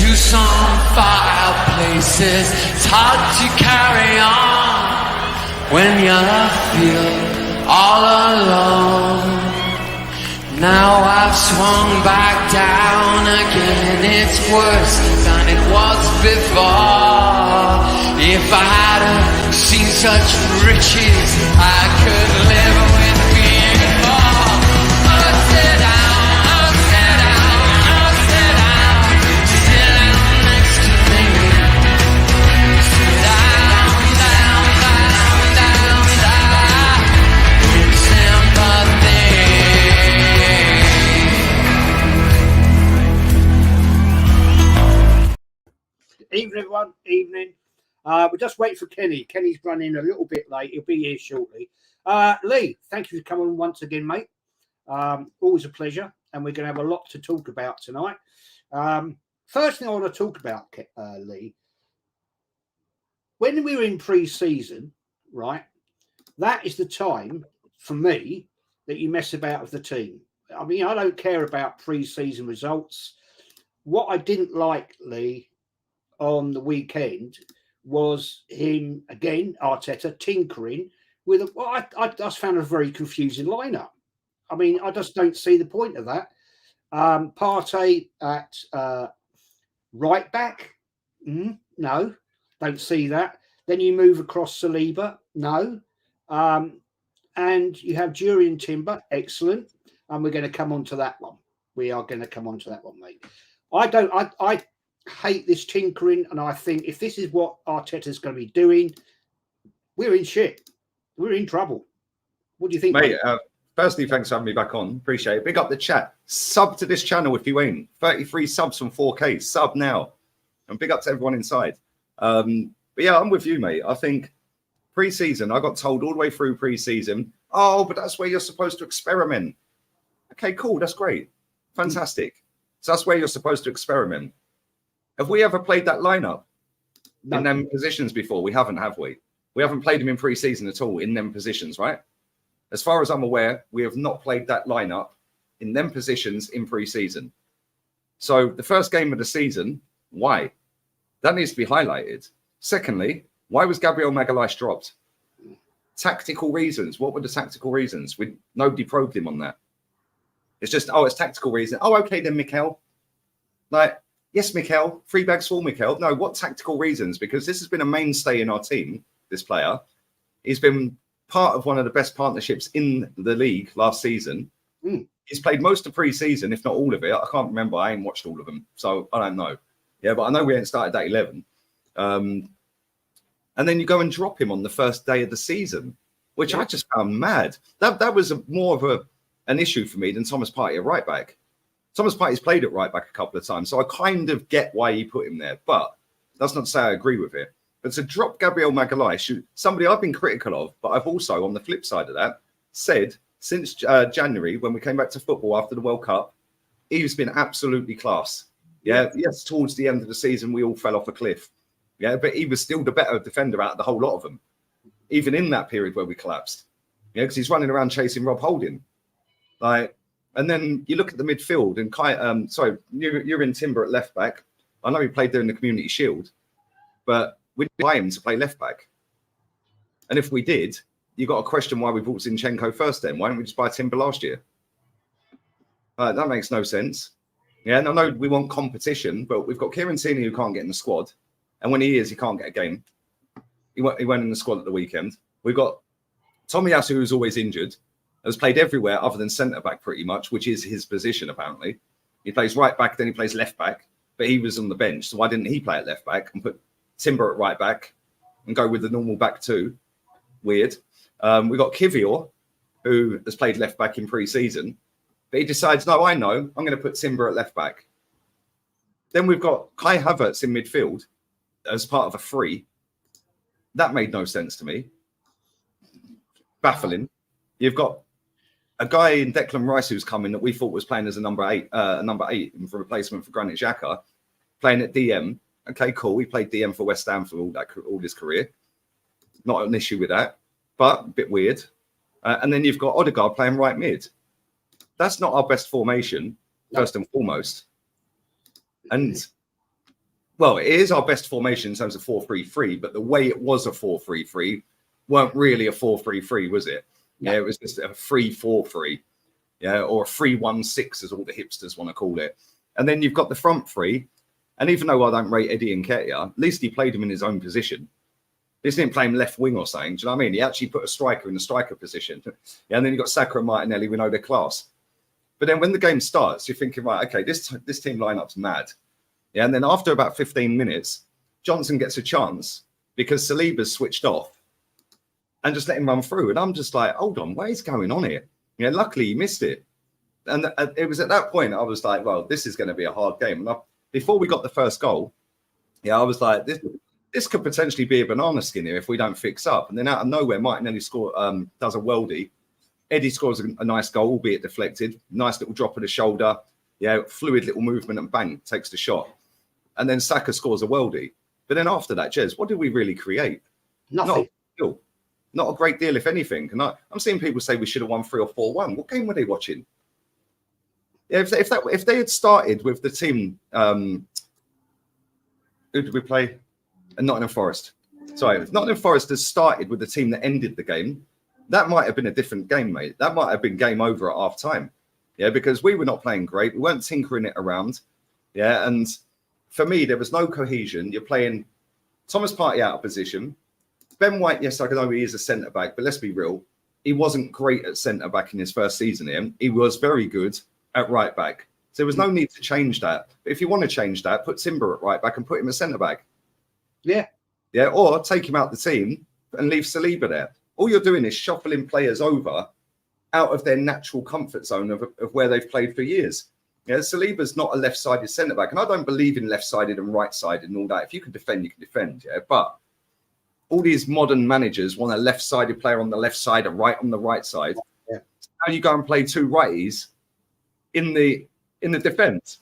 to some fireplaces. It's hard to carry on when you feel all alone. Now I've swung back down again. It's worse than it was before. If I hadn't seen such riches, I could live with being poor. I'll sit down, I'll sit down, I'll sit down. Sit down next to me. Sit down, down, down, down, down. With sympathy. Evening, everyone. Evening. We're just waiting for Kenny. Kenny's running a little bit late. He'll be here shortly. Lee, thank you for coming once again, mate. Always a pleasure. And we're going to have a lot to talk about tonight. First thing I want to talk about, Lee, when we were in pre-season, right, that is the time, for me, that you mess about with the team. I mean, I don't care about pre-season results. What I didn't like, Lee, on the weekend was him, again, Arteta, tinkering with what I just found a very confusing lineup. I mean, I just don't see the point of that. Partey at right back? No, don't see that. Then you move across Saliba? No. And you have Jurriën Timber, excellent. And we're going to come on to that one. We are going to come on to that one, mate. I hate this tinkering, and I think if this is what Arteta's going to be doing, we're in shit. We're in trouble. What do you think, mate? Firstly, thanks for having me back on. Appreciate it. Big up the chat. Sub to this channel if you ain't. 33 subs from 4K. Sub now. And big up to everyone inside. But yeah, I'm with you, mate. I think pre-season, I got told all the way through pre-season, oh, but that's where you're supposed to experiment. Okay, cool. That's great. Fantastic. So that's where you're supposed to experiment. Have we ever played that lineup in them positions before? We haven't, have we? We haven't played them in pre-season at all in them positions, right? As far as I'm aware, we have not played that lineup in them positions in pre-season. So the first game of the season, why? That needs to be highlighted. Secondly, why was Gabriel Magalhaes dropped? Tactical reasons. What were the tactical reasons? Nobody probed him on that. It's just, oh, it's tactical reason. Oh, okay then, Mikel. Like, yes, Mikel, 3 bags full, Mikel. No, what tactical reasons? Because this has been a mainstay in our team, this player. He's been part of one of the best partnerships in the league last season. He's played most of pre-season, if not all of it. I can't remember. I ain't watched all of them, so I don't know. Yeah, but I know we ain't started at 11. And then you go and drop him on the first day of the season, which I just found mad. That was more of an issue for me than Thomas Partey at right back. Thomas Partey's played at right back a couple of times, so I kind of get why he put him there. But that's not to say I agree with it. But to drop Gabriel Magalhaes, somebody I've been critical of, but I've also, on the flip side of that, said since January, when we came back to football after the World Cup, he's been absolutely class. Yeah, yes, towards the end of the season, we all fell off a cliff. Yeah, but he was still the better defender out of the whole lot of them, even in that period where we collapsed. Yeah, because he's running around chasing Rob Holding. Like, and then you look at the midfield and you're in Timber at left back. I know he played there in the Community Shield, but we didn't buy him to play left back. And if we did, you got to question why we bought Zinchenko first then. Why didn't we just buy Timber last year? That makes no sense. Yeah, and I know we want competition, but we've got Kieran Tierney who can't get in the squad. And when he is, he can't get a game. He went in the squad at the weekend. We've got Tomiyasu, who's always injured, has played everywhere other than centre-back pretty much, which is his position, apparently. He plays right back, then he plays left back, but he was on the bench. So why didn't he play at left back and put Timber at right back and go with the normal back two? Weird. We've got Kivior, who has played left back in pre-season, but he decides, no, I know, I'm going to put Timber at left back. Then we've got Kai Havertz in midfield as part of a free. That made no sense to me. Baffling. You've got a guy in Declan Rice who's coming that we thought was playing as a number eight for replacement for Granit Xhaka, playing at DM. Okay, cool. He played DM for West Ham for all his career. Not an issue with that, but a bit weird. And then you've got Odegaard playing right mid. That's not our best formation, first and foremost. And well, it is our best formation in terms of 4-3-3, but the way it was a 4-3-3 weren't really a 4-3-3, was it? Yeah, it was just a 3-4-3, yeah, or a 3-1-6 as all the hipsters want to call it. And then you've got the front three, and even though I don't rate Eddie Nketiah, at least he played him in his own position. This didn't play him left wing or something. Do you know what I mean? He actually put a striker in the striker position. Yeah, and then you've got Saka and Martinelli. We know their class. But then when the game starts, you're thinking, right, okay, this team lineup's mad. Yeah, and then after about 15 minutes, Johnson gets a chance because Saliba's switched off and just let him run through. And I'm just like, hold on, what is going on here? Yeah, luckily he missed it. And it was at that point I was like, well, this is going to be a hard game. And before we got the first goal, yeah, I was like, this could potentially be a banana skin here if we don't fix up. And then out of nowhere, Martinelli does a worldie. Eddie scores a nice goal, albeit deflected. Nice little drop of the shoulder. Yeah, fluid little movement and bang, takes the shot. And then Saka scores a worldie. But then after that, Jez, what did we really create? Nothing. Not a great deal, if anything. And I'm seeing people say we should have won 3 or 4-1. What game were they watching? Yeah, if they had started with the team, who did we play? Nottingham Forest. Sorry, if Nottingham Forest has started with the team that ended the game, that might have been a different game, mate. That might have been game over at half time. Yeah, because we were not playing great. We weren't tinkering it around. Yeah, and for me, there was no cohesion. You're playing Thomas Partey out of position. Ben White, yes, I know he is a centre-back, but let's be real. He wasn't great at centre-back in his first season here. He was very good at right-back. So there was no need to change that. But if you want to change that, put Timber at right-back and put him at centre-back. Yeah. Yeah, or take him out the team and leave Saliba there. All you're doing is shuffling players over out of their natural comfort zone of where they've played for years. Yeah, Saliba's not a left-sided centre-back, and I don't believe in left-sided and right-sided and all that. If you can defend, you can defend, yeah. But all these modern managers want a left-sided player on the left side, a right on the right side. Yeah. So now you go and play 2 righties in the defence.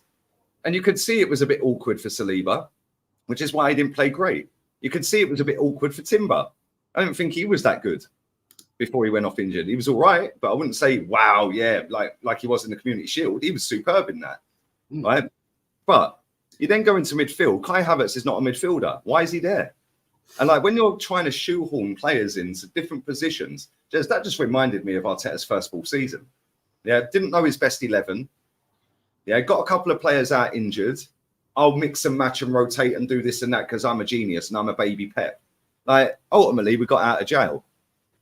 And you could see it was a bit awkward for Saliba, which is why he didn't play great. You could see it was a bit awkward for Timber. I don't think he was that good before he went off injured. He was all right, but I wouldn't say, wow, yeah, like he was in the Community Shield. He was superb in that, right? But you then go into midfield. Kai Havertz is not a midfielder. Why is he there? And like when you're trying to shoehorn players into different positions, that just reminded me of Arteta's first full season. Yeah, didn't know his best 11. Yeah, got a couple of players out injured. I'll mix and match and rotate and do this and that because I'm a genius and I'm a baby Pep. Like ultimately, we got out of jail.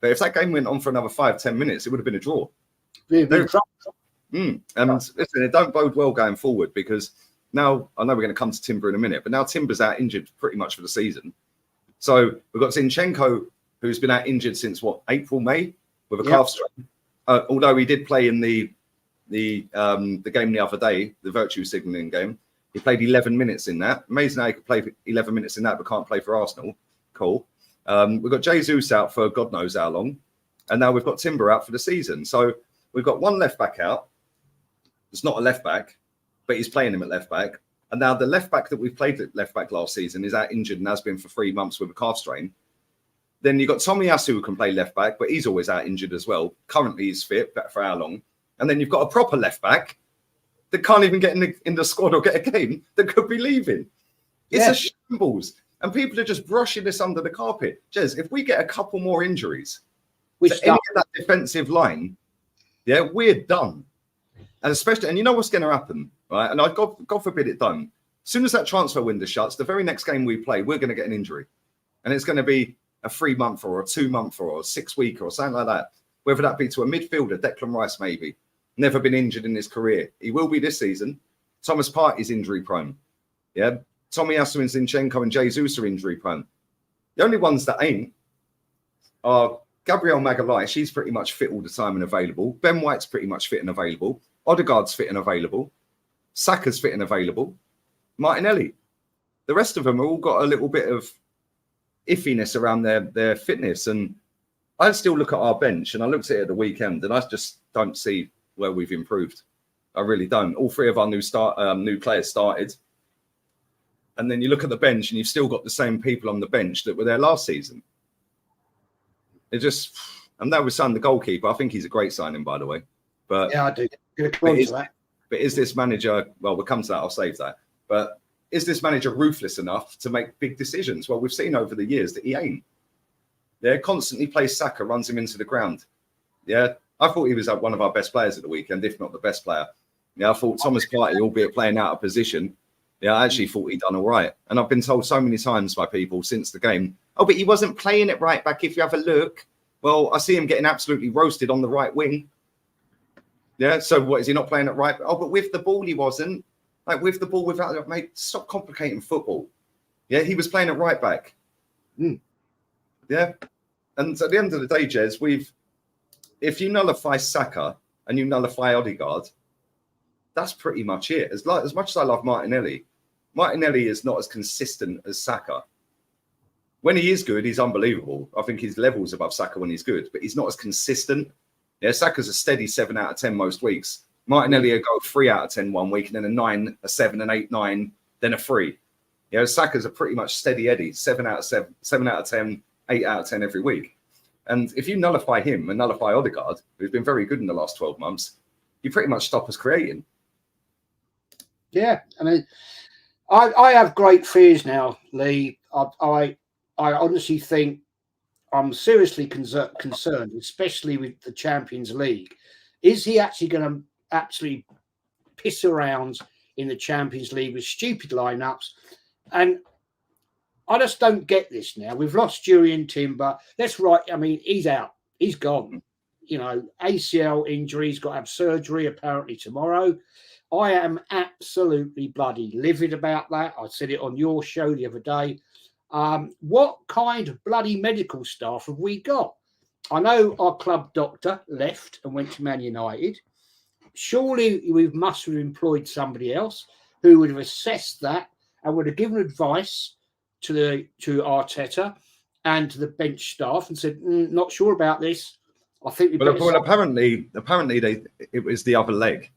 But if that game went on for another 5-10 minutes, it would have been a draw. And listen, it don't bode well going forward because now I know we're going to come to Timber in a minute, but now Timber's out injured pretty much for the season. So we've got Zinchenko, who's been out injured since April, May, with a calf strain. Although he did play in the game the other day, the virtue signalling game. He played 11 minutes in that. Amazing how he could play for 11 minutes in that, but can't play for Arsenal. Cool. We've got Jesus out for God knows how long. And now we've got Timber out for the season. So we've got one left back out. It's not a left back, but he's playing him at left back. And now the left back that we played at left back last season is out injured and has been for 3 months with a calf strain. Then you've got Tomiyasu who can play left back, but he's always out injured as well. Currently he's fit, but for how long? And then you've got a proper left back that can't even get in the squad or get a game that could be leaving. It's a shambles. And people are just brushing this under the carpet. Jez, if we get a couple more injuries to any of that defensive line, yeah, we're done. And especially, and you know what's going to happen, right? And God forbid it don't. As soon as that transfer window shuts, the very next game we play, we're going to get an injury. And it's going to be a 3-month or a 2-month or a 6-week or something like that. Whether that be to a midfielder, Declan Rice maybe. Never been injured in his career. He will be this season. Thomas Partey's injury prone. Yeah. Tomiyasu and Zinchenko and Jesus are injury prone. The only ones that ain't are Gabriel Magalhaes. She's pretty much fit all the time and available. Ben White's pretty much fit and available. Odegaard's fit and available. Saka's fit and available. Martinelli. The rest of them have all got a little bit of iffiness around their fitness. And I still look at our bench and I looked at it at the weekend and I just don't see where we've improved. I really don't. All 3 of our new players started. And then you look at the bench and you've still got the same people on the bench that were there last season. It just, and that was Son, the goalkeeper. I think he's a great signing, by the way. But yeah, I do. But is this manager, well, we'll come to that. I'll save that. But is this manager ruthless enough to make big decisions? Well, we've seen over the years that he ain't. Yeah, constantly plays Saka, runs him into the ground. Yeah, I thought he was one of our best players at the weekend, if not the best player. Yeah, I thought Thomas Partey, albeit playing out of position, yeah, I actually thought he'd done all right. And I've been told so many times by people since the game, oh, but he wasn't playing it right back if you have a look. Well, I see him getting absolutely roasted on the right wing. Yeah, so what, is he not playing it right? Oh, but with the ball he wasn't. Like, with the ball, without, mate, stop complicating football. Yeah, he was playing it right back. Yeah. And at the end of the day, Jez, if you nullify Saka and you nullify Odegaard, that's pretty much it. As much as I love Martinelli is not as consistent as Saka. When he is good, he's unbelievable. I think his level's above Saka when he's good, but he's not as consistent. Yeah, Saka's a steady 7 out of 10 most weeks. Martinelli will go 3 out of 10 one week, and then a 9, a 7, an 8, 9, then a 3. You know, Saka's a pretty much steady Eddie, 7 out of 7, 7 out of 10, 8 out of 10 every week. And if you nullify him and nullify Odegaard, who's been very good in the last 12 months, you pretty much stop us creating. Yeah, I mean, I have great fears now, Lee. I honestly think I'm seriously concerned, especially with the Champions League. Is he actually going to absolutely piss around in the Champions League with stupid lineups? And I just don't get this now. We've lost Jurrien Timber. That's right. I mean, he's out. He's gone. You know, ACL injury. He's got to have surgery apparently tomorrow. I am absolutely bloody livid about that. I said it on your show the other day. What kind of bloody medical staff have we got? I know our club doctor left and went to Man United. Surely we must have employed somebody else who would have assessed that and would have given advice to Arteta and to the bench staff and said, not sure about this. I think apparently it was the other leg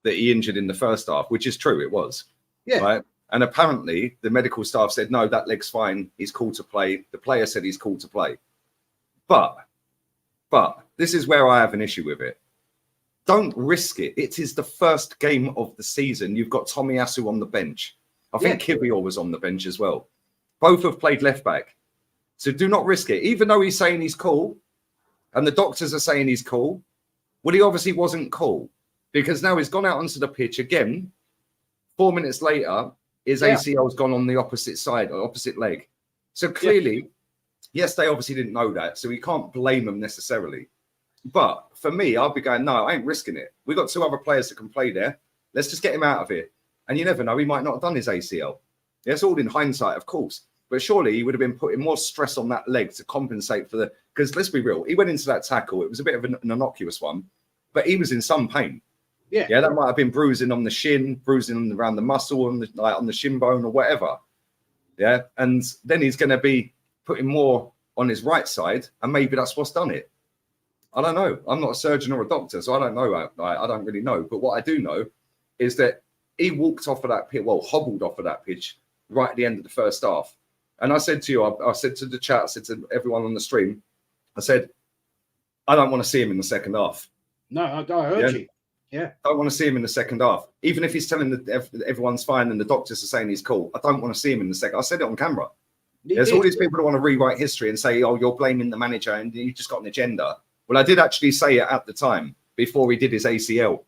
that he injured in the first half, which is true, it was. Yeah. Right? And apparently the medical staff said, no, that leg's fine. He's cool to play. The player said he's cool to play. But this is where I have an issue with it. Don't risk it. It is the first game of the season. You've got Tomiyasu on the bench. I think Kiwior was on the bench as well. Both have played left back. So do not risk it. Even though he's saying he's cool and the doctors are saying he's cool, well, he obviously wasn't cool because now he's gone out onto the pitch again. 4 minutes later, his ACL's gone on the opposite side, or opposite leg. So clearly, yes, they obviously didn't know that. So we can't blame them necessarily. But for me, I'll be going, no, I ain't risking it. We've got 2 other players that can play there. Let's just get him out of here. And you never know, he might not have done his ACL. Yeah, it's all in hindsight, of course. But surely he would have been putting more stress on that leg to compensate for the... Because let's be real, he went into that tackle. It was a bit of an innocuous one, but he was in some pain. Yeah, that might have been bruising on the shin, bruising around the muscle, on the shin bone or whatever. Yeah, and then he's going to be putting more on his right side, and maybe that's what's done it. I don't know. I'm not a surgeon or a doctor, so I don't know. I don't really know. But what I do know is that he walked off of that pitch, hobbled off of that pitch right at the end of the first half. And I said to you, I said to the chat, I said to everyone on the stream, I said, I don't want to see him in the second half. No, I heard you. Yeah. I don't want to see him in the second half. Even if he's telling that everyone's fine and the doctors are saying he's cool, I don't want to see him in the second. I said it on camera. There's all these people that want to rewrite history and say, oh, you're blaming the manager and you just got an agenda. Well, I did actually say it at the time before he did his ACL.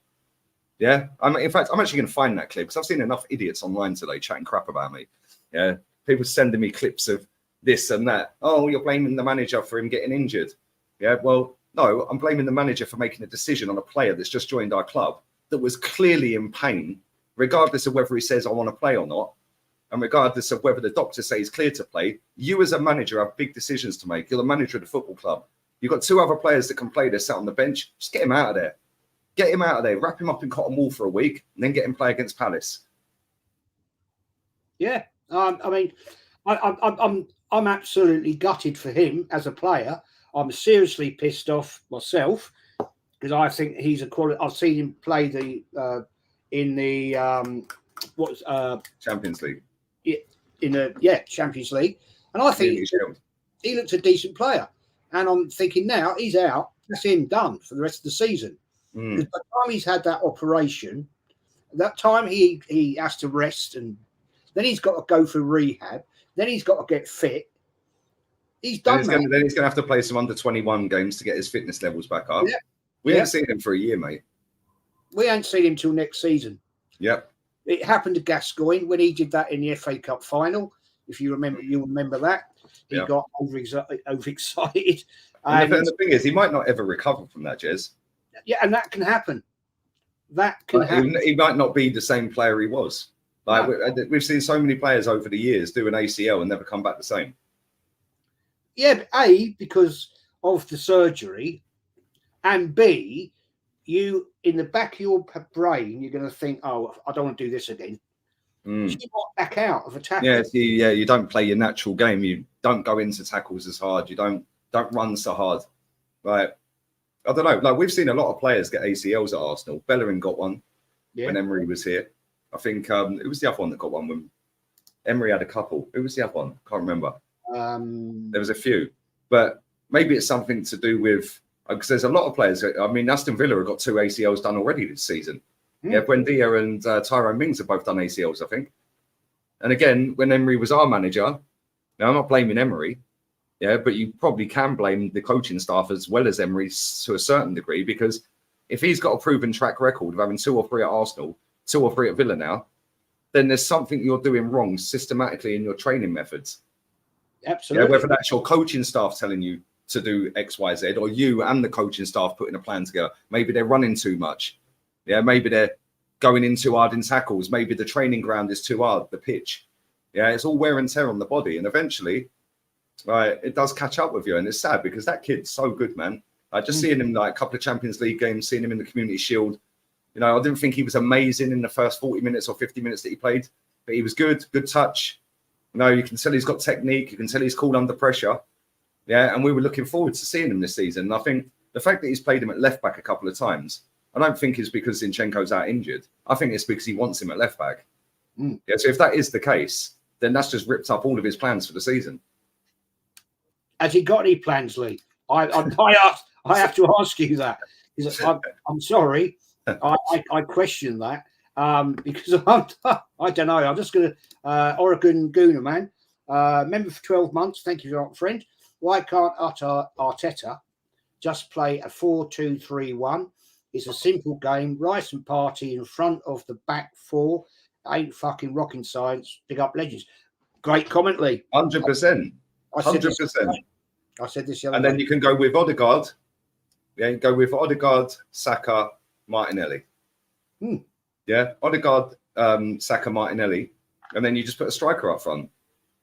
Yeah. In fact, I'm actually going to find that clip because I've seen enough idiots online today chatting crap about me. Yeah. People sending me clips of this and that. Oh, you're blaming the manager for him getting injured. Yeah. Well, no, I'm blaming the manager for making a decision on a player that's just joined our club that was clearly in pain, regardless of whether he says, I want to play or not. And regardless of whether the doctor says he's clear to play, you as a manager have big decisions to make. You're the manager of the football club. You've got 2 other players that can play. They're sat on the bench. Just get him out of there. Get him out of there. Wrap him up in cotton wool for a week and then get him play against Palace. Yeah. I mean, I'm absolutely gutted for him as a player. I'm seriously pissed off myself because I think he's a quality. I've seen him play in the Champions League. Champions League, and I think he looks a decent player. And I'm thinking now he's out. That's him done for the rest of the season. Because by the time he's had that operation, that time he has to rest and Then he's got to go for rehab. Then he's got to get fit. He's done that. Then he's going to have to play some under-21 games to get his fitness levels back up. Yeah. We ain't seen him for a year, mate. We ain't seen him till next season. Yep. It happened to Gascoigne when he did that in the FA Cup final. If you remember that. He got overexcited. And the thing is, he might not ever recover from that, Jez. Yeah, and that can happen. That can happen. He might not be the same player he was. Like we've seen so many players over the years do an ACL and never come back the same. Yeah, but A, because of the surgery, and B, you in the back of your brain, you're going to think, "Oh, I don't want to do this again." You not back out of a tackle. Yeah, you don't play your natural game. You don't go into tackles as hard. You don't run so hard. Right? I don't know. Like we've seen a lot of players get ACLs at Arsenal. Bellerin got one when Emery was here. I think it was the other one that got one when Emery had a couple. Who was the other one? Can't remember. There was a few, but maybe it's something to do with because there's a lot of players. I mean, Aston Villa have got 2 ACLs done already this season. Yeah, Buendia and Tyrone Mings have both done ACLs, I think. And again, when Emery was our manager, now I'm not blaming Emery, but you probably can blame the coaching staff as well as Emery to a certain degree, because if he's got a proven track record of having 2 or 3 at Arsenal, 2 or 3 at Villa now, then there's something you're doing wrong systematically in your training methods. Absolutely. Whether that's your coaching staff telling you to do X, Y, Z, or you and the coaching staff putting a plan together. Maybe they're running too much. Maybe they're going in too hard in tackles. Maybe the training ground is too hard, the pitch. It's all wear and tear on the body. And eventually, it does catch up with you. And it's sad because that kid's so good, man. Just seeing him like a couple of Champions League games, seeing him in the Community Shield. I didn't think he was amazing in the first 40 minutes or 50 minutes that he played, but he was good touch. You can tell he's got technique. You can tell he's cool under pressure. And we were looking forward to seeing him this season. And I think the fact that he's played him at left back a couple of times, I don't think it's because Zinchenko's out injured. I think it's because he wants him at left back. So if that is the case, then that's just ripped up all of his plans for the season. Has he got any plans, Lee? I have to ask you that. I'm sorry. I question that because I don't know. I'm just going to Oregon Gooner, man. Member for 12 months. Thank you, friend. Why can't Arteta just play a 4-2-3-1? It's a simple game. Rice and Partey in front of the back 4. Ain't fucking rocking science. Big up legends. Great comment, Lee. 100%. 100%. I said this the other And then you can go with Odegaard. You go with Odegaard, Saka, Martinelli. Odegaard, Saka, Martinelli. And then you just put a striker up front.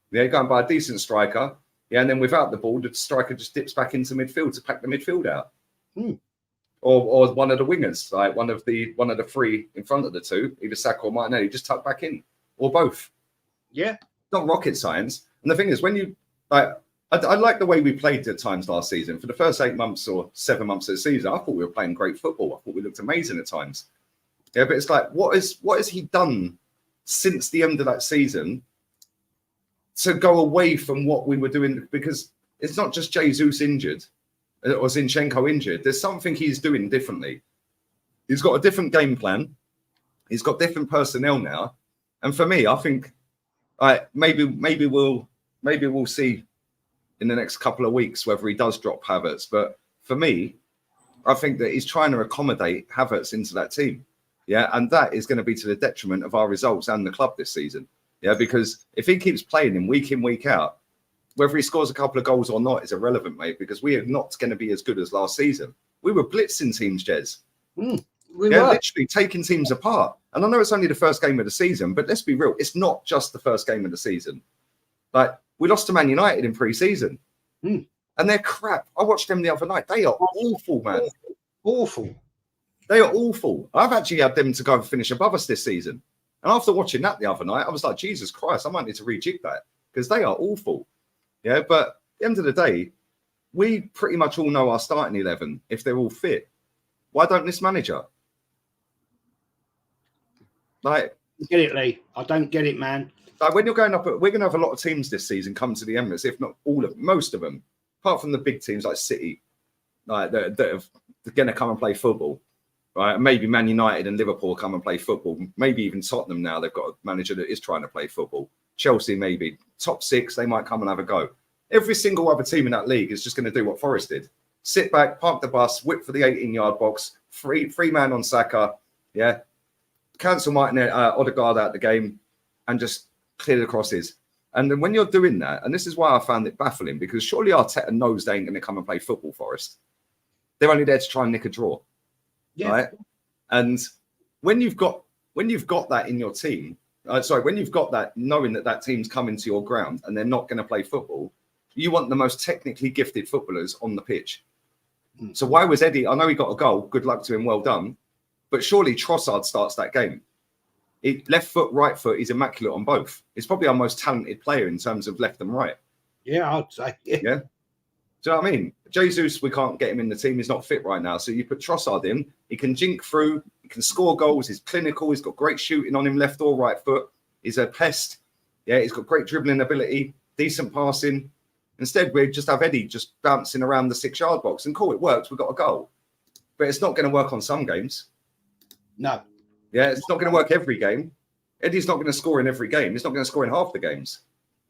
You go and buy a decent striker. And then without the ball, the striker just dips back into midfield to pack the midfield out. Or one of the wingers, like one of the 3 in front of the 2, either Saka or Martinelli, just tuck back in, or both. Not rocket science. And the thing is, when you I like the way we played at times last season. For the first 8 months or 7 months of the season, I thought we were playing great football. I thought we looked amazing at times. But it's like, what has he done since the end of that season to go away from what we were doing? Because it's not just Jesus injured or Zinchenko injured. There's something he's doing differently. He's got a different game plan. He's got different personnel now. And for me, I think maybe we'll see in the next couple of weeks whether he does drop Havertz. But for me, I think that he's trying to accommodate Havertz into that team. And that is going to be to the detriment of our results and the club this season. Because if he keeps playing him week in, week out, whether he scores a couple of goals or not is irrelevant, mate, because we are not going to be as good as last season. We were blitzing teams, Jez. We were literally taking teams apart. And I know it's only the first game of the season, but let's be real. It's not just the first game of the season. Like, we lost to Man United in pre-season. And they're crap. I watched them the other night. They are awful, man. Awful. They are awful. I've actually had them to go and finish above us this season. And after watching that the other night, I was like, Jesus Christ, I might need to rejig that because they are awful. But at the end of the day, we pretty much all know our starting 11 if they're all fit. Why don't this manager? Like, get it, Lee. I don't get it, man. Like when you're going up, we're going to have a lot of teams this season come to the Emirates, if not most of them, apart from the big teams like City, like that are going to come and play football. right? And maybe Man United and Liverpool come and play football. Maybe even Tottenham now. They've got a manager that is trying to play football. Chelsea, maybe. Top 6, they might come and have a go. Every single other team in that league is just going to do what Forest did. Sit back, park the bus, whip for the 18-yard box, free man on Saka, yeah? Cancel Martin Odegaard out the game and just clear the crosses. And then when you're doing that, and this is why I found it baffling, because surely Arteta knows they ain't going to come and play football, Forest. They're only there to try and nick a draw, right? And when you've got that in your team, when you've got that, knowing that team's coming to your ground and they're not going to play football, you want the most technically gifted footballers on the pitch. So why was Eddie? I know he got a goal. Good luck to him. Well done. But surely Trossard starts that game. Left foot, right foot, he's immaculate on both. He's probably our most talented player in terms of left and right. Yeah, I'd say. Yeah. Do you know what I mean? Jesus, we can't get him in the team. He's not fit right now. So you put Trossard in. He can jink through. He can score goals. He's clinical. He's got great shooting on him, left or right foot. He's a pest. Yeah, he's got great dribbling ability, decent passing. Instead, we just have Eddie just bouncing around the 6-yard box. And cool, it works. We've got a goal. But it's not going to work on some games. No. Yeah, it's not going to work every game. Eddie's not going to score in every game. He's not going to score in half the games.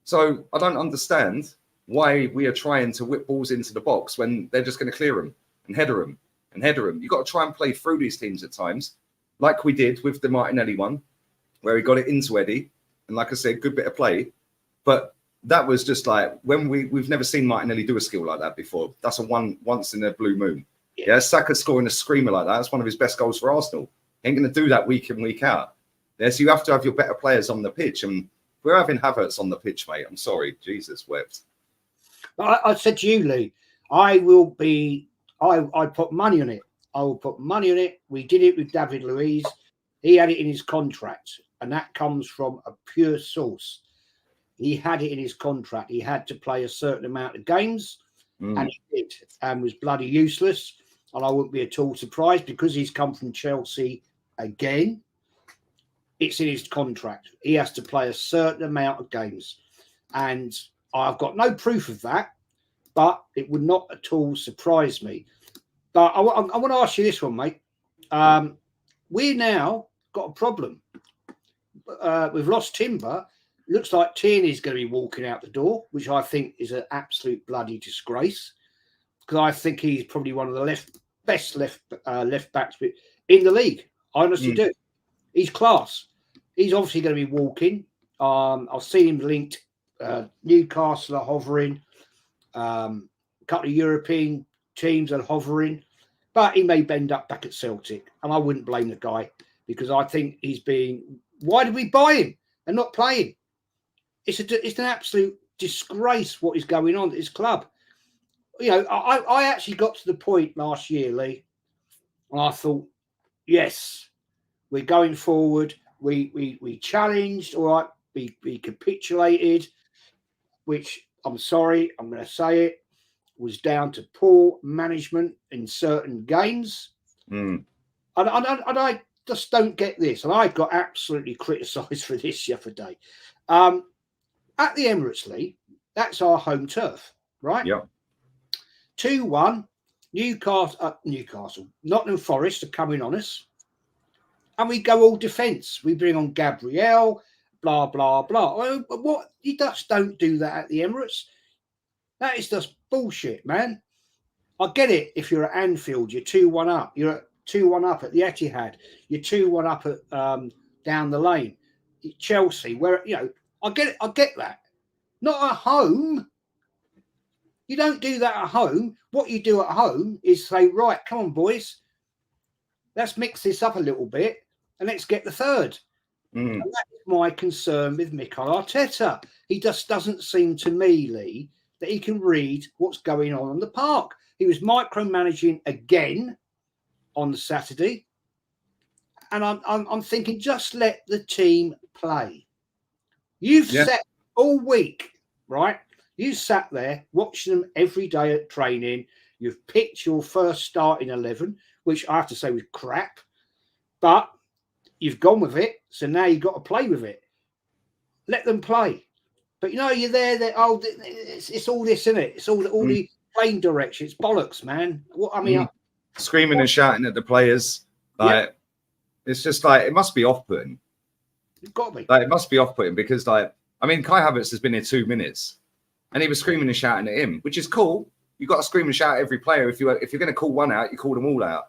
So I don't understand why we are trying to whip balls into the box when they're just going to clear them and header them and header them. You've got to try and play through these teams at times, like we did with the Martinelli one, where he got it into Eddie. And like I said, good bit of play. But that was just like, when we've never seen Martinelli do a skill like that before. That's a once in a blue moon. Yeah, Saka scoring a screamer like that. That's one of his best goals for Arsenal. Ain't going to do that week in, week out. Yeah, so you have to have your better players on the pitch. And we're having Havertz on the pitch, mate. I'm sorry. Jesus wept. I said to you, Lee, I put money on it. I will put money on it. We did it with David Luiz. He had it in his contract. And that comes from a pure source. He had it in his contract. He had to play a certain amount of games. And he did. And was bloody useless. And I wouldn't be at all surprised because he's come from Chelsea again. It's in his contract. He has to play a certain amount of games. And I've got no proof of that, but it would not at all surprise me. But I want to ask you this one, mate. We now got a problem. We've lost Timber. Looks like Tierney's going to be walking out the door, which I think is an absolute bloody disgrace. Because I think he's probably one of the best left backs in the league. I honestly do. He's class. He's obviously going to be walking. I've seen him linked. Newcastle are hovering. A couple of European teams are hovering. But he may bend up back at Celtic. And I wouldn't blame the guy because I think he's being... Why did we buy him and not play him? It's an absolute disgrace what is going on at this club. You know, I actually got to the point last year, Lee, and I thought, yes, we're going forward. We challenged, all right, we capitulated, which I'm sorry, I'm going to say it, was down to poor management in certain games. And I just don't get this. And I got absolutely criticised for this the other day. At the Emirates, Lee, that's our home turf, right? Yeah. 2-1, Newcastle, Nottingham Forest are coming on us. And we go all defence. We bring on Gabriel, blah, blah, blah. What? You just don't do that at the Emirates. That is just bullshit, man. I get it if you're at Anfield, you're 2-1 up. You're at 2-1 up at the Etihad. You're 2-1 up at down the lane. Chelsea, where, you know, I get that. Not at home. You don't do that at home. What you do at home is say, right, come on, boys. Let's mix this up a little bit and let's get the third. And that's my concern with Mikel Arteta. He just doesn't seem to me, Lee, that he can read what's going on in the park. He was micromanaging again on Saturday. And I'm thinking, just let the team play. You've sat all week, right? You sat there watching them every day at training. You've picked your first starting 11, which I have to say was crap. But you've gone with it. So now you've got to play with it. Let them play. But, you know, you're there. It's all this, isn't it? It's all the playing direction. It's bollocks, man. What I mean, screaming and shouting at the players. Like, it's just like, it must be off-putting. You've got to be. Like, it must be off-putting because, like, I mean, Kai Havertz has been here 2 minutes and he was screaming and shouting at him, which is cool. You've got to scream and shout at every player. If you're going to call one out, you call them all out.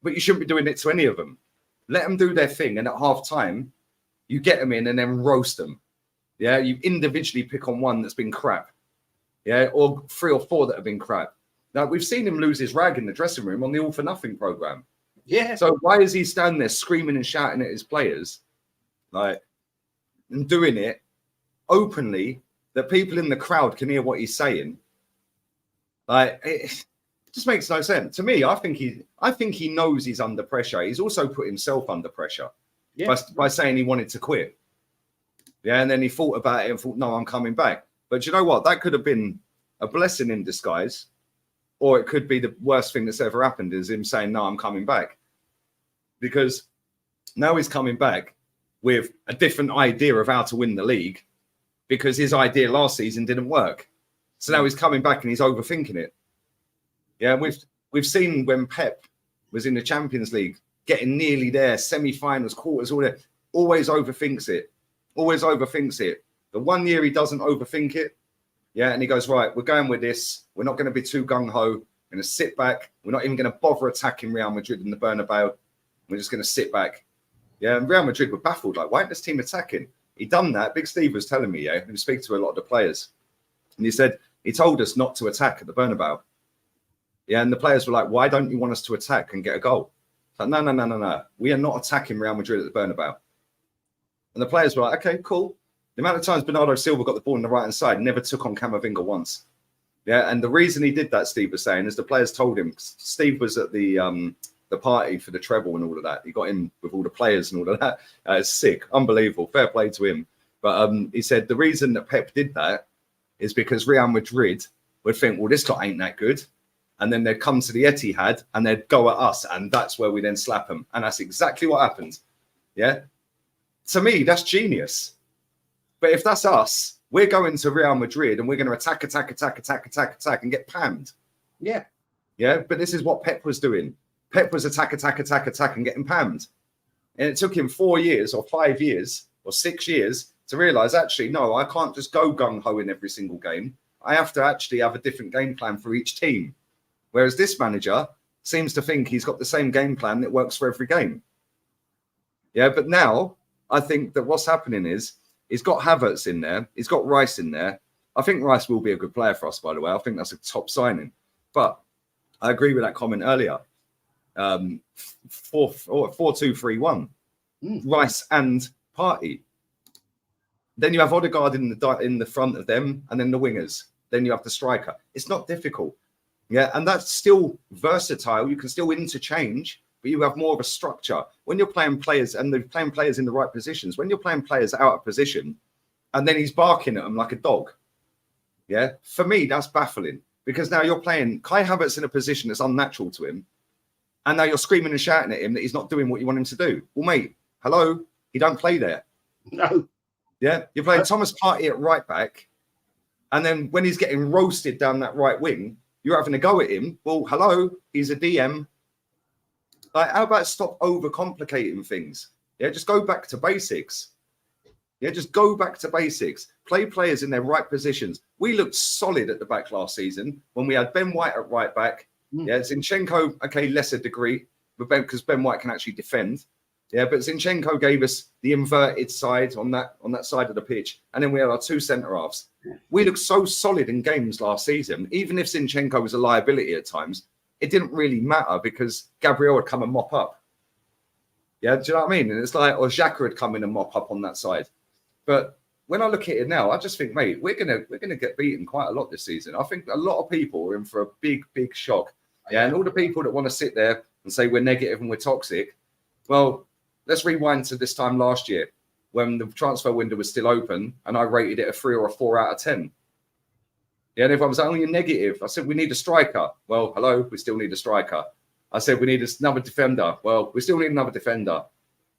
But you shouldn't be doing it to any of them. Let them do their thing. And at half time, you get them in and then roast them. Yeah, you individually pick on one that's been crap. Yeah, or 3 or 4 that have been crap. Now, we've seen him lose his rag in the dressing room on the All for Nothing program. Yeah. So why is he standing there screaming and shouting at his players, like, and doing it openly that people in the crowd can hear what he's saying? Like, it just makes no sense to me. I think he knows he's under pressure. He's also put himself under pressure by saying he wanted to quit. Yeah, and then he thought about it and thought, no, I'm coming back. But you know what? That could have been a blessing in disguise, or it could be the worst thing that's ever happened is him saying, no, I'm coming back. Because now he's coming back with a different idea of how to win the league because his idea last season didn't work. So now he's coming back and he's overthinking it. Yeah, we've seen when Pep was in the Champions League, getting nearly there, semi-finals, quarters, all that, always overthinks it. Always overthinks it. The 1 year he doesn't overthink it, yeah, and he goes, right, we're going with this. We're not going to be too gung-ho. We're going to sit back. We're not even going to bother attacking Real Madrid in the Bernabeu. We're just going to sit back. Yeah, and Real Madrid were baffled. Like, why isn't this team attacking? He done that. Big Steve was telling me, yeah, he was speaking to a lot of the players. And he said, he told us not to attack at the Bernabeu. Yeah, and the players were like, why don't you want us to attack and get a goal? It's like, no. We are not attacking Real Madrid at the Bernabeu. And the players were like, okay, cool. The amount of times Bernardo Silva got the ball on the right-hand side, never took on Camavinga once. Yeah, and the reason he did that, Steve was saying, is the players told him. Steve was at the party for the treble and all of that. He got in with all the players and all of that. It's sick, unbelievable. Fair play to him. But he said the reason that Pep did that is because Real Madrid would think, well, this guy ain't that good. And then they'd come to the Etihad and they'd go at us. And that's where we then slap them. And that's exactly what happened. Yeah. To me, that's genius. But if that's us, we're going to Real Madrid and we're going to attack and get pammed. Yeah. Yeah. But this is what Pep was doing. Pep was attack and getting pammed. And it took him 4 years or 5 years or 6 years to realize, actually, no, I can't just go gung-ho in every single game. I have to actually have a different game plan for each team. Whereas this manager seems to think he's got the same game plan that works for every game. Yeah, but now I think that what's happening is he's got Havertz in there. He's got Rice in there. I think Rice will be a good player for us, by the way. I think that's a top signing. But I agree with that comment earlier. 4-2-3-1. Rice and Partey. Then you have Odegaard in the front of them, and then the wingers. Then you have the striker. It's not difficult. Yeah, and that's still versatile. You can still interchange, but you have more of a structure. When you're playing players, and they're playing players in the right positions, when you're playing players out of position, and then he's barking at them like a dog. Yeah, for me, that's baffling. Because now you're playing Kai Havertz in a position that's unnatural to him, and now you're screaming and shouting at him that he's not doing what you want him to do. Well, mate, hello, he don't play there. No. Yeah, you're playing Thomas Partey at right back, and then when he's getting roasted down that right wing, you're having a go at him. Well, hello, he's a DM. Like, how about stop overcomplicating things? Yeah, just go back to basics. Yeah, just go back to basics. Play players in their right positions. We looked solid at the back last season when we had Ben White at right back. Yeah, Zinchenko, okay, lesser degree, but because Ben White can actually defend. Yeah, but Zinchenko gave us the inverted side on that side of the pitch, and then we had our two centre halves. We looked so solid in games last season. Even if Zinchenko was a liability at times, it didn't really matter because Gabriel would come and mop up. Yeah, do you know what I mean? And it's like, or Xhaka would come in and mop up on that side. But when I look at it now, I just think, mate, we're gonna get beaten quite a lot this season. I think a lot of people are in for a big shock. Yeah, and all the people that want to sit there and say we're negative and we're toxic, well, let's rewind to this time last year when the transfer window was still open and I rated it a 3 or a 4 out of 10. Yeah, and everyone was like, oh, you're negative. I said, we need a striker. Well, hello, we still need a striker. I said, we need another defender. Well, we still need another defender.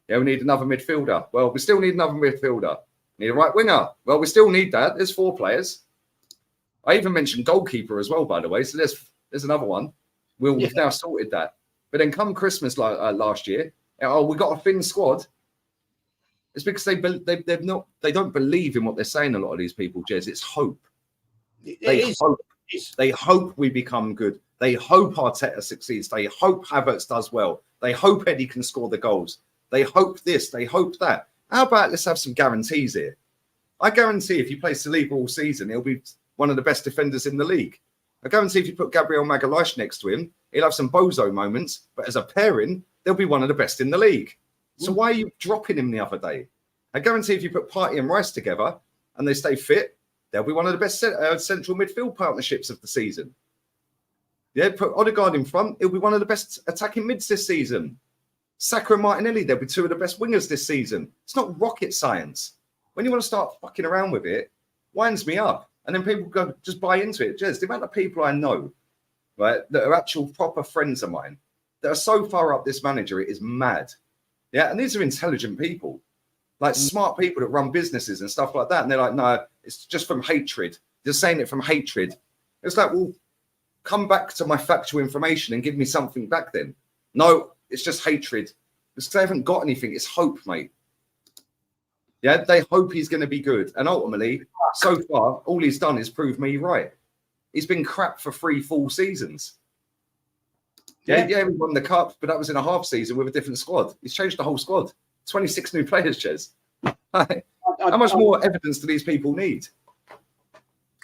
Yeah, we need another midfielder. Well, we still need another midfielder. We need a right winger. Well, we still need that. There's 4 players. I even mentioned goalkeeper as well, by the way. So there's another one. We've now sorted that. But then come Christmas last year, oh, we got a thin squad. It's because they don't believe in what they're saying. A lot of these people, Jez, it's hope. They hope we become good. They hope Arteta succeeds. They hope Havertz does well. They hope Eddie can score the goals. They hope this. They hope that. How about let's have some guarantees here? I guarantee if you play Saliba all season, he'll be one of the best defenders in the league. I guarantee if you put Gabriel Magalhaes next to him, he'll have some bozo moments, but as a pairing, they'll be one of the best in the league. So why are you dropping him the other day? I guarantee if you put Partey and Rice together and they stay fit, they'll be one of the best central midfield partnerships of the season. Yeah, put Odegaard in front, he'll be one of the best attacking mids this season. Saka and Martinelli, they'll be two of the best wingers this season. It's not rocket science. When you want to start fucking around with it, winds me up. And then people go just buy into it. Just the amount of people I know, right, that are actual proper friends of mine that are so far up this manager, it is mad. Yeah, and these are intelligent people, like smart people that run businesses and stuff like that. And they're like, no, it's just from hatred. They're saying it from hatred. It's like, well, come back to my factual information and give me something back then. No, it's just hatred. It's because they haven't got anything. It's hope, mate. Yeah, they hope he's going to be good. And ultimately, so far, all he's done is prove me right. He's been crap for 3 full seasons. Yeah, he won the cup, but that was in a half season with a different squad. He's changed the whole squad. 26 new players, Jez. How much more evidence do these people need?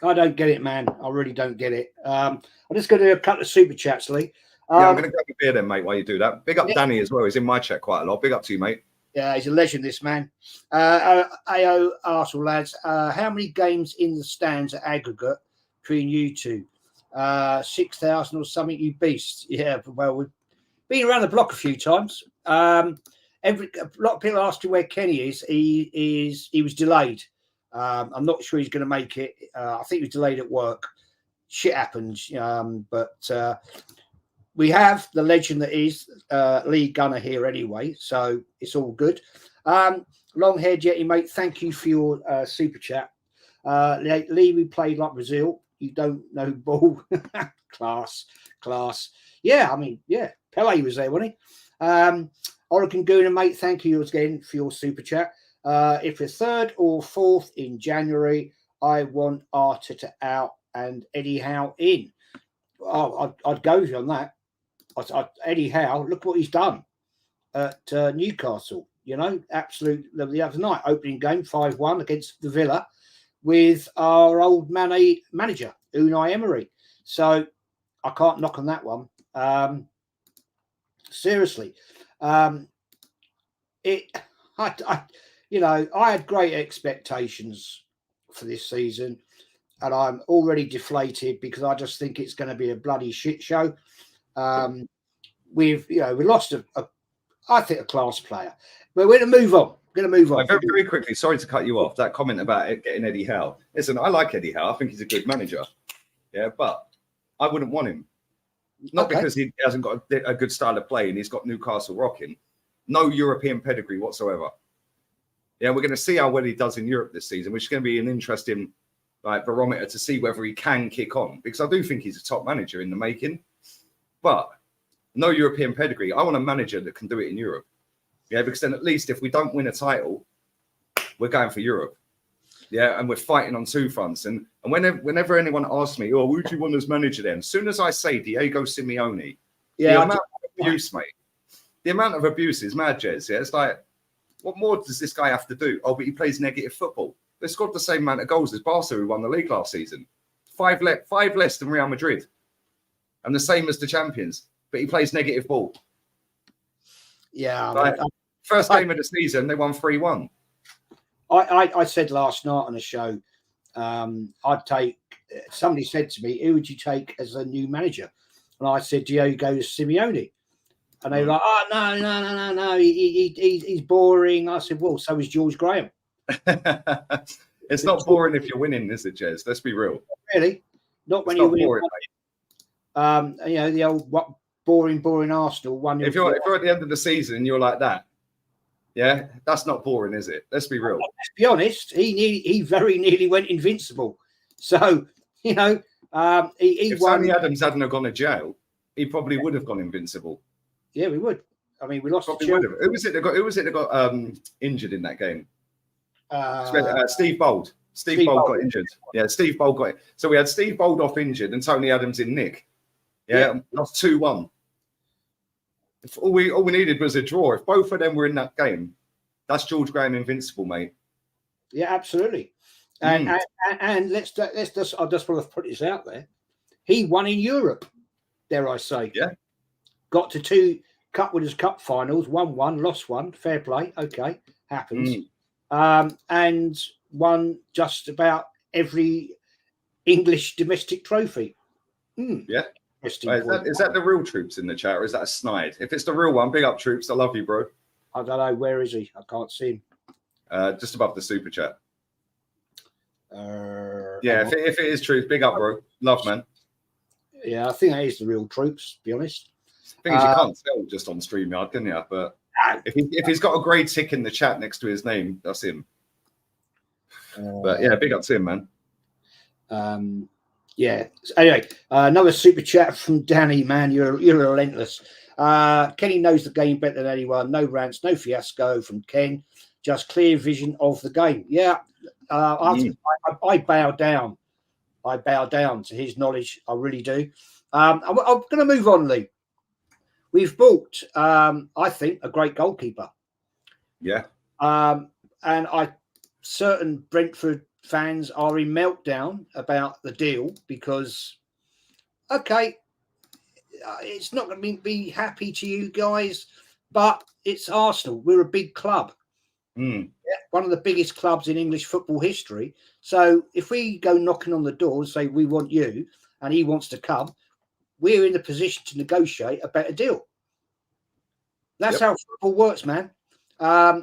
I don't get it, man. I really don't get it. I'm just going to do a couple of super chats, Lee. I'm going to grab a beer then, mate, while you do that. Big up Danny as well. He's in my chat quite a lot. Big up to you, mate. Yeah, he's a legend, this man. AO Arsenal lads, how many games in the stands at aggregate between you two? 6,000 or something, you beasts. Yeah, well, we've been around the block a few times. A lot of people ask you where Kenny is. He was delayed. I'm not sure he's going to make it. I think he was delayed at work. Shit happens. But we have the legend that is Lee Gunner here anyway, so it's all good. Long-haired Yeti, mate, thank you for your super chat. Lee, we played like Brazil. You don't know ball. Class. Yeah, I mean, yeah, Pele was there, wasn't he? Oregon Gooner, mate, thank you again for your super chat. If we're 3rd or 4th in January, I want Arteta out and Eddie Howe in. Oh, I'd go with you on that. Eddie Howe, look what he's done at Newcastle. You know, absolute. The other night, opening game 5-1 against the Villa with our old manager Unai Emery. So I can't knock on that one. Seriously, I had great expectations for this season, and I'm already deflated because I just think it's going to be a bloody shit show. We lost I think a class player, but we're going to move on. Very, very quickly, sorry to cut you off. That comment about it getting Eddie Howe. Listen, I like Eddie Howe. I think he's a good manager. Yeah, but I wouldn't want him. Not because he hasn't got a good style of play and he's got Newcastle rocking. No European pedigree whatsoever. Yeah, we're going to see how well he does in Europe this season, which is going to be an interesting barometer to see whether he can kick on. Because I do think he's a top manager in the making. But no European pedigree. I want a manager that can do it in Europe. Yeah, because then at least if we don't win a title, we're going for Europe. Yeah, and we're fighting on 2 fronts. And whenever anyone asks me, oh, who do you want as manager then? As soon as I say Diego Simeone, the amount of abuse, mate. The amount of abuse is mad, Jez. Yeah, it's like, what more does this guy have to do? Oh, but he plays negative football. They scored the same amount of goals as Barca, who won the league last season. 5 less than Real Madrid. And the same as the champions. But he plays negative ball. Yeah. First game of the season, they won 3-1. I said last night on a show, I'd take, somebody said to me, who would you take as a new manager? And I said, Diego Simeone. And they were like, oh, no, he's boring. I said, well, so is George Graham. It's not boring if you're winning, is it, Jez? Let's be real. Really? Not when you're winning. The old boring Arsenal. If you're at the end of the season, you're like that. Yeah, that's not boring, is it? Let's be real. Let's be honest. He very nearly went invincible. So he if won. Sammy Adams hadn't have gone to jail, he probably would have gone invincible. Yeah, we would. I mean, we lost to Probably Chelsea. would have. Who was it that got injured in that game? Uh, Steve Bold. Steve Bold got injured. Yeah, Steve Bold got it. So we had Steve Bold off injured and Tony Adams in nick. Yeah. Lost 2-1. All we needed was a draw. If both of them were in that game, that's George Graham invincible, mate. Yeah, absolutely. And let's just I just want to put this out there. He won in Europe, dare I say. Yeah. Got to 2 Cup Winners' Cup finals, won one, lost one. Fair play. Okay, happens. And won just about every English domestic trophy. Yeah. Is Wait, that the real Troops in the chat, or is that a snide? If it's the real one, big up Troops. I love you, bro. I don't know. Where is he? I can't see him. Just above the super chat. Yeah, if it is Truth, big up, bro. Love, man. Yeah, I think that is the real Troops, to be honest. Things you can't tell just on StreamYard, can you? But if he's got a grey tick in the chat next to his name, that's him. But yeah, big up to him, man. Yeah. Anyway, another super chat from Danny, man. You're relentless. Kenny knows the game better than anyone. No rants, no fiasco from Ken. Just clear vision of the game. Yeah. I bow down. I bow down to his knowledge. I really do. I'm going to move on, Lee. We've bought, I think, a great goalkeeper. Yeah. And certain Brentford fans are in meltdown about the deal because, okay, it's not going to be happy to you guys, but it's Arsenal. We're a big club. One of the biggest clubs in English football history. So if we go knocking on the door and say, we want you, and he wants to come, we're in a position to negotiate a better deal. That's how football works, man. I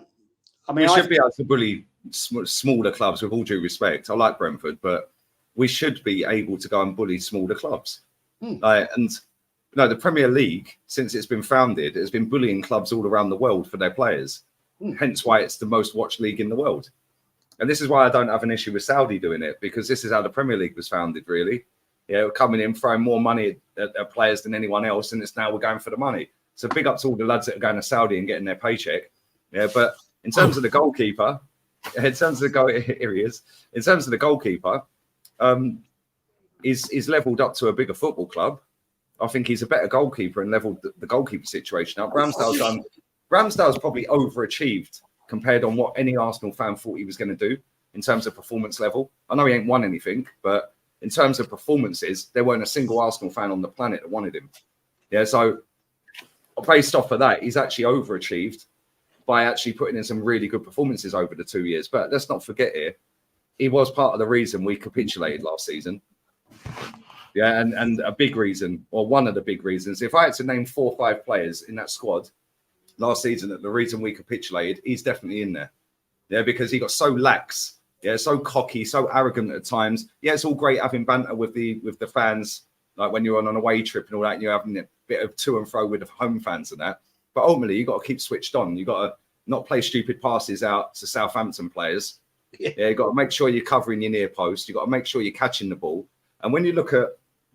mean, we should be able to bully smaller clubs with all due respect. I like Brentford, but we should be able to go and bully smaller clubs. The Premier League, since it's been founded, has been bullying clubs all around the world for their players. Hence why it's the most watched league in the world. And this is why I don't have an issue with Saudi doing it, because this is how the Premier League was founded, really. Coming in, throwing more money at players than anyone else, and it's now we're going for the money. So big up to all the lads that are going to Saudi and getting their paycheck. Yeah, but in terms of the goalkeeper, he's leveled up to a bigger football club. I think he's a better goalkeeper and leveled the goalkeeper situation up. Ramsdale's probably overachieved compared on what any Arsenal fan thought he was going to do in terms of performance level. I know he ain't won anything, but in terms of performances, there weren't a single Arsenal fan on the planet that wanted him. Yeah, so based off of that, he's actually overachieved by actually putting in some really good performances over the 2 years. But let's not forget here, he was part of the reason we capitulated last season. Yeah, and a big reason, or one of the big reasons, if I had to name 4 or 5 players in that squad last season that the reason we capitulated, he's definitely in there. Yeah, because he got so lax, so cocky, so arrogant at times. Yeah, it's all great having banter with the fans, like when you're on an away trip and all that, and you're having a bit of to and fro with the home fans and that. But ultimately, you've got to keep switched on. You've got to not play stupid passes out to Southampton players. Yeah, you've got to make sure you're covering your near post. You've got to make sure you're catching the ball. And when you look at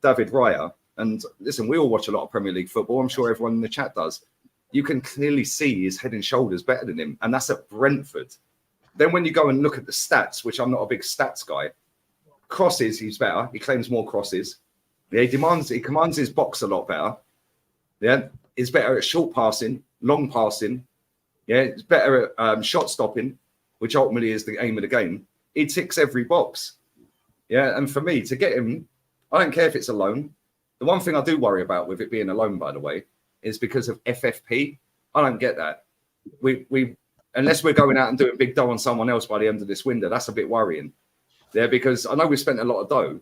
David Raya, and listen, we all watch a lot of Premier League football. I'm sure everyone in the chat does. You can clearly see he's head and shoulders better than him. And that's at Brentford. Then when you go and look at the stats, which I'm not a big stats guy, crosses, he's better. He claims more crosses. Yeah, he commands his box a lot better. Yeah, he's better at short passing, long passing. Yeah, he's better at shot stopping, which ultimately is the aim of the game. He ticks every box. Yeah, and for me, to get him, I don't care if it's a loan. The one thing I do worry about with it being a loan, by the way, is because of FFP. I don't get that. We unless we're going out and doing big dough on someone else by the end of this window, that's a bit worrying. Yeah, because I know we've spent a lot of dough,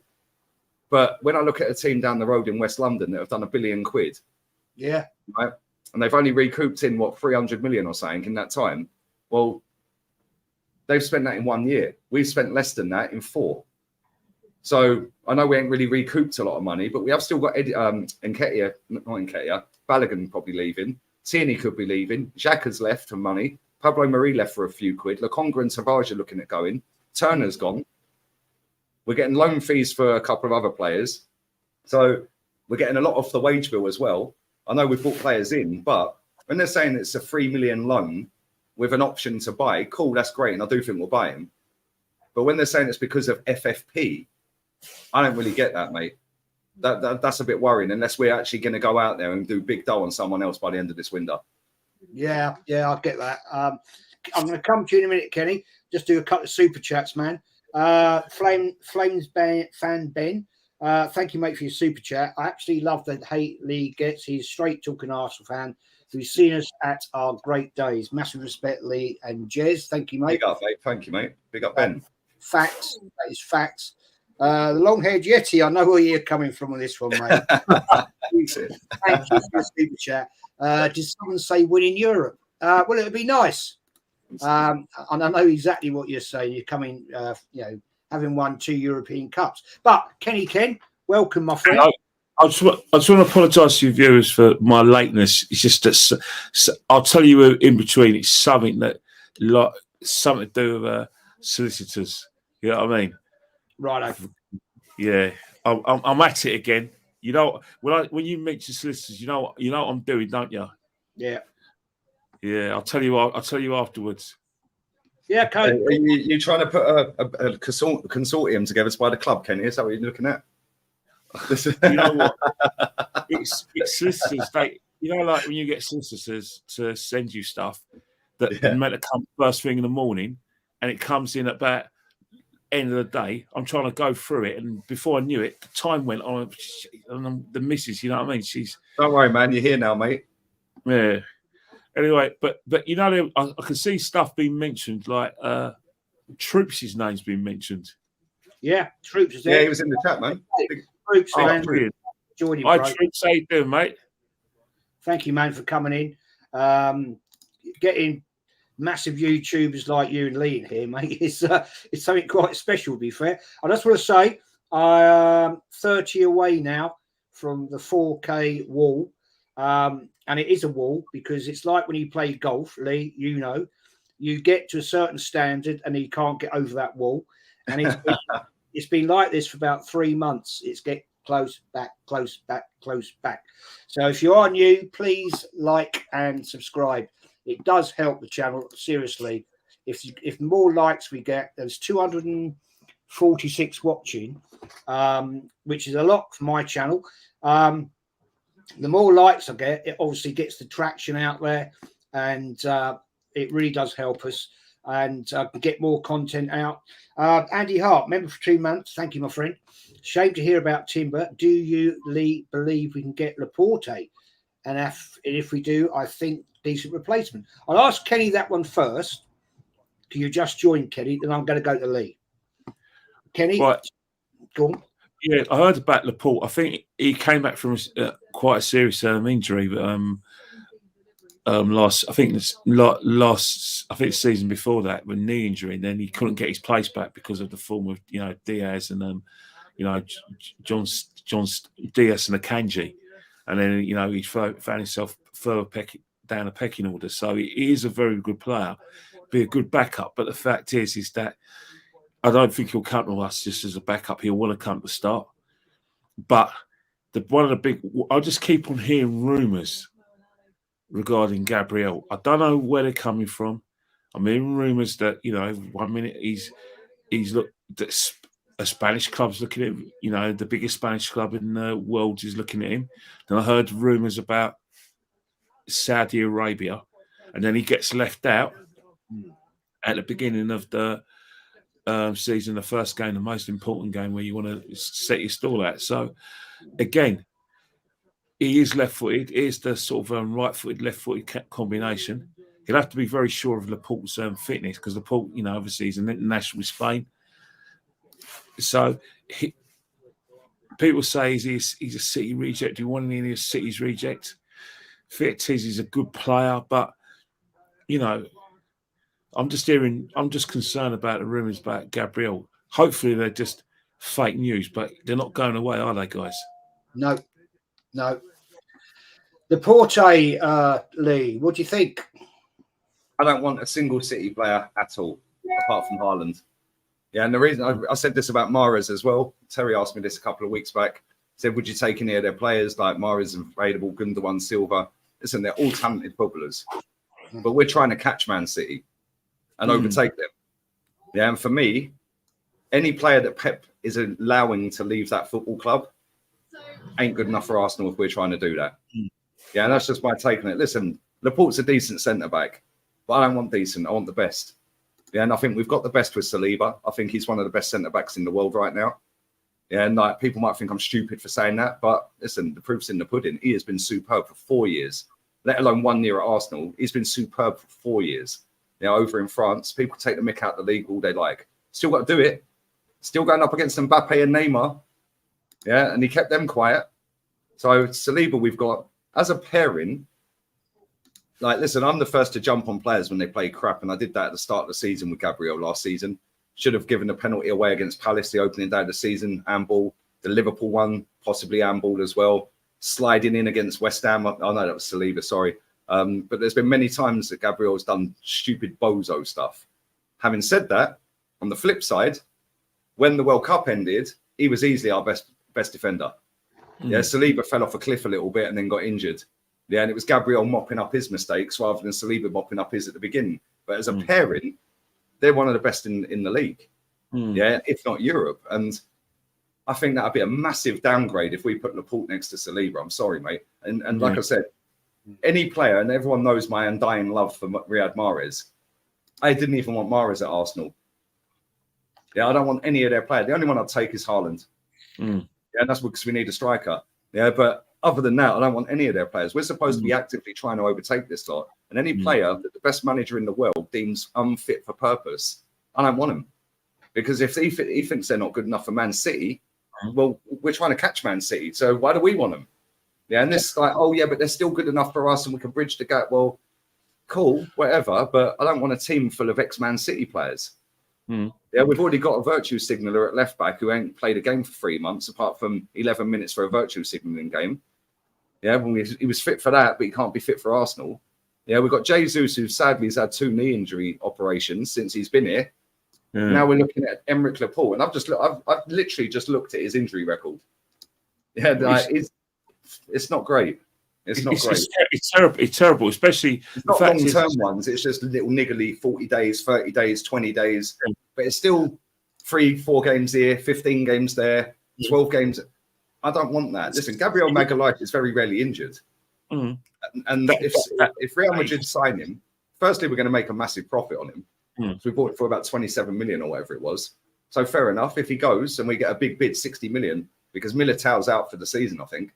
but when I look at a team down the road in West London that have done £1 billion, yeah, right, and they've only recouped in 300 million or something in that time. Well, they've spent that in 1 year. We've spent less than that in 4. So I know we ain't really recouped a lot of money, but we have still got Nketiah, not Nketiah, Balogun probably leaving. Tierney could be leaving. Xhaka's left for money. Pablo Mari left for a few quid. Lokonga and Savage are looking at going. Turner's gone. We're getting loan fees for a couple of other players. So we're getting a lot off the wage bill as well. I know we've brought players in, but when they're saying it's a 3 million loan with an option to buy, cool, that's great, and I do think we'll buy him. But when they're saying it's because of FFP, I don't really get that, mate. That's a bit worrying, unless we're actually going to go out there and do big dough on someone else by the end of this window. Yeah, I get that. I'm going to come to you in a minute, Kenny. Just do a couple of super chats, man. Flames fan Ben. Thank you, mate, for your super chat. I actually love that Lee gets. He's straight talking Arsenal fan who's seen us at our great days. Massive respect, Lee and Jez. Thank you, mate. Big up, mate. Thank you, mate. Big up, Ben. Facts. That is facts. The long-haired Yeti. I know where you're coming from on this one, mate. Thank you for the super chat. Did someone say win in Europe? Well, it would be nice. And I know exactly what you're saying. You're coming, having won 2 European Cups. But Kenny Ken, welcome, my friend. I just want to apologise to your viewers for my lateness. It's just that I'll tell you in between. It's something something to do with solicitors. You know what I mean? Right. Yeah, I'm at it again. You know, when you mention solicitors, you know what I'm doing, don't you? Yeah. Yeah, I'll tell you afterwards. Yeah, okay. Are you trying to put a consortium together to buy the club, Kenny? Is that what you're looking at? You know what? It's solicitors. Like when you get solicitors to send you stuff that are meant to come first thing in the morning, and it comes in about end of the day. I'm trying to go through it, and before I knew it, the time went on. And the missus, you know what I mean? Don't worry, man. You're here now, mate. Yeah. Anyway, but I can see stuff being mentioned, like Troops' name's been mentioned. Yeah, Troops is there. Yeah, he was in the chat, man. Troops, Brilliant. Joining, Hi, Troops. How you doing, mate? Thank you, man, for coming in. Getting massive YouTubers like you and Lee in here, mate, it's something quite special, to be fair. I just want to say, I am 30 away now from the 4K wall. And it is a wall because it's like when you play golf, Lee, you get to a certain standard and you can't get over that wall. And it's been like this for about 3 months. It's get close, back, close, back, close, back. So if you are new, please like and subscribe. It does help the channel, seriously. If more likes we get, there's 246 watching, which is a lot for my channel. The more likes I get, it obviously gets the traction out there, and it really does help us and get more content out. Andy Hart, member for 2 months. Thank you, my friend. Shame to hear about Timber. Do you, Lee, believe we can get Laporte? And if we do, I think decent replacement. I'll ask Kenny that one first. Can you just join Kenny? Then I'm going to go to Lee. Kenny, right. Go on. Yeah, I heard about Laporte. I think he came back from quite a serious injury, but last season before that, with knee injury, and then he couldn't get his place back because of the form of Diaz and John Diaz and Akanji, and then he found himself further down a pecking order. So he is a very good player, be a good backup. But the fact is that I don't think he'll come to us just as a backup. He'll want to come to start. But I just keep on hearing rumours regarding Gabriel. I don't know where they're coming from. I'm hearing rumours that 1 minute he's looked at a Spanish club's looking at him. The biggest Spanish club in the world is looking at him. Then I heard rumours about Saudi Arabia, and then he gets left out at the beginning of the season, the first game, the most important game where you want to set your stall at. So again, he is left-footed. He is the sort of right-footed, left-footed combination. He'll have to be very sure of Laporte's fitness because Laporte, obviously he's an international with Spain. So people say he's a City reject. Do you want any of City's reject? Fit is he's a good player, but I'm just concerned about the rumours about Gabriel. Hopefully they're just fake news, but they're not going away, are they, guys? No. Laporte, Lee, what do you think? I don't want a single City player at all, apart from Haaland. Yeah, and the reason I said this about Mahrez as well. Terry asked me this a couple of weeks back. Said, would you take any of their players like Mahrez available, Gundogan, Silva? Listen, they're all talented footballers, but we're trying to catch Man City and overtake them. Yeah, and for me, any player that Pep is allowing to leave that football club ain't good enough for Arsenal if we're trying to do that. Yeah, and that's just my take on it. Listen, Laporte's a decent centre-back, but I don't want decent. I want the best. Yeah, and I think we've got the best with Saliba. I think he's one of the best centre-backs in the world right now. Yeah, and like people might think I'm stupid for saying that, but listen, the proof's in the pudding. He has been superb for 4 years, let alone 1 year at Arsenal. He's been superb for 4 years. You know, over in France, people take the mick out of the league all they like. Still got to do it. Still going up against Mbappe and Neymar. Yeah, and he kept them quiet. So Saliba, we've got as a pairing. Like, listen, I'm the first to jump on players when they play crap, and I did that at the start of the season with Gabriel last season. Should have given a penalty away against Palace the opening day of the season, handball. The Liverpool one, possibly handball as well. Sliding in against West Ham. Oh, no, that was Saliba, sorry. But there's been many times that Gabriel's done stupid bozo stuff. Having said that, on the flip side, when the World Cup ended, he was easily our best defender. Yeah, Saliba fell off a cliff a little bit and then got injured. Yeah, and it was Gabriel mopping up his mistakes rather than Saliba mopping up his at the beginning. But as a pairing, they're one of the best in the league. Yeah, if not Europe. And I think that would be a massive downgrade if we put Laporte next to Saliba. I'm sorry, mate. And like I said, any player, and everyone knows my undying love for Riyad Mahrez. I didn't even want Mahrez at Arsenal. Yeah, I don't want any of their players. The only one I'd take is Haaland. Yeah, and that's because we need a striker. Yeah, but other than that, I don't want any of their players. We're supposed to be actively trying to overtake this lot. And any player that the best manager in the world deems unfit for purpose, I don't want him. Because if he thinks they're not good enough for Man City, well, we're trying to catch Man City. So why do we want them? Yeah, and this like, oh, yeah, but they're still good enough for us and we can bridge the gap. Well, cool, whatever. But I don't want a team full of ex-Man City players. Yeah, we've already got a virtue signaller at left back who ain't played a game for 3 months, apart from 11 minutes for a virtue signalling game. Yeah, well, he was fit for that, but he can't be fit for Arsenal. Yeah, we've got Jesus, who sadly has had 2 knee injury operations since he's been here. Now we're looking at Emerick Laporte, and I've literally just looked at his injury record. Yeah, like, it's not great. It's not great. It's terrible. It's terrible, especially it's not long-term ones. It's just little niggly 40 days, 30 days, 20 days. But it's still 3-4 games here, 15 games there, 12 games. I don't want that. Listen, Gabriel Magalhaes is very rarely injured. And if Real Madrid sign him, firstly, we're going to make a massive profit on him. So we bought it for about 27 million or whatever it was. So fair enough. If he goes and we get a big bid, 60 million, because Militao's out for the season, I think.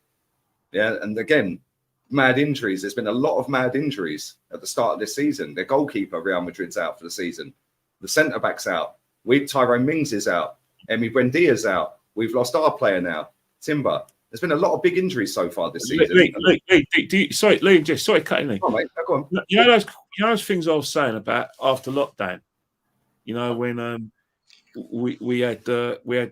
Yeah, and again, mad injuries. There's been a lot of mad injuries at the start of this season. Their goalkeeper, Real Madrid's out for the season. The centre-back's out. Tyrone Mings is out. Emi Buendia's out. We've lost our player now, Timber. There's been a lot of big injuries so far this season. Sorry, Liam, just sorry, cutting in. Oh, mate, go on. You know those things I was saying about after lockdown. You know when we had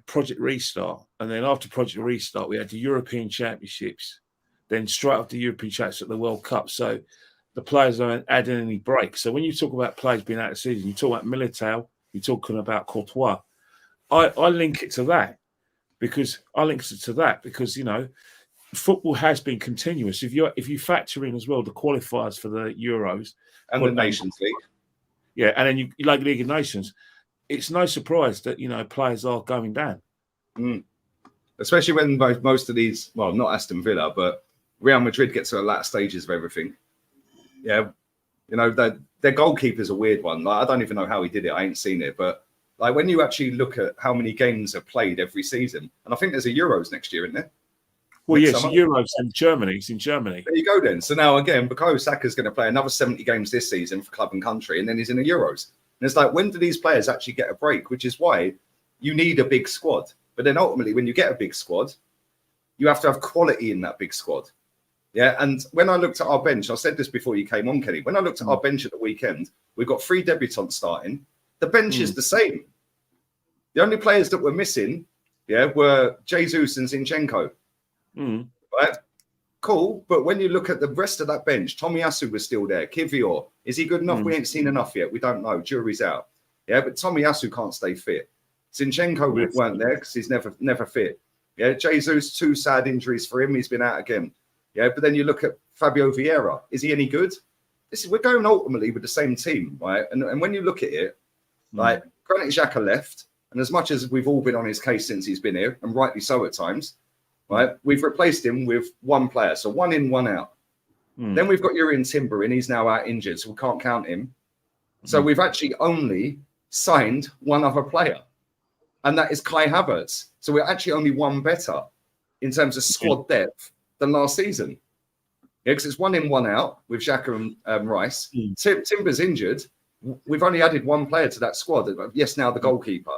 Project Restart, and then after Project Restart we had the European Championships. Then straight after the European Championships at the World Cup. So the players aren't adding any breaks. So when you talk about players being out of the season, you talk about Militao, you're talking about Courtois. I link it to that because you know football has been continuous. If you factor in as well the qualifiers for the Euros and the Nations League, yeah, and then you like League of Nations, it's no surprise that you know players are going down. Especially when most of these, well, not Aston Villa, but Real Madrid gets to the latter stages of everything. Yeah, you know their goalkeeper's a weird one. Like, I don't even know how he did it. I ain't seen it, but like when you actually look at how many games are played every season, and I think there's a Euros next year, isn't there? Well, yes, Euros in Germany. It's in Germany. There you go then. So now again, Bukayo Saka's going to play another 70 games this season for club and country, and then he's in the Euros. And it's like, when do these players actually get a break? Which is why you need a big squad. But then ultimately, when you get a big squad, you have to have quality in that big squad. Yeah. And when I looked at our bench, I said this before you came on, Kenny. When I looked at our bench at the weekend, we've got 3 debutants starting. The bench is the same. The only players that were missing, were Jesus and Zinchenko. Right? Cool. But when you look at the rest of that bench, Tomiyasu was still there. Kivior, is he good enough? We ain't seen enough yet. We don't know. Jury's out. Yeah. But Tomiyasu can't stay fit. Zinchenko weren't there because he's never fit. Yeah, Jesus, 2 sad injuries for him. He's been out again. Yeah, but then you look at Fabio Vieira. Is he any good? We're going ultimately with the same team, right? And when you look at it, like Granit Xhaka left, and as much as we've all been on his case since he's been here, and rightly so at times, right? We've replaced him with one player, so 1 in, 1 out. Then we've got Jurrien Timber in. He's now out injured, so we can't count him. So we've actually only signed one other player, and that is Kai Havertz. So we're actually only one better in terms of squad depth than last season. Yeah, because it's 1 in, 1 out with Xhaka and Rice. Timber's injured. We've only added one player to that squad. Yes, now the goalkeeper.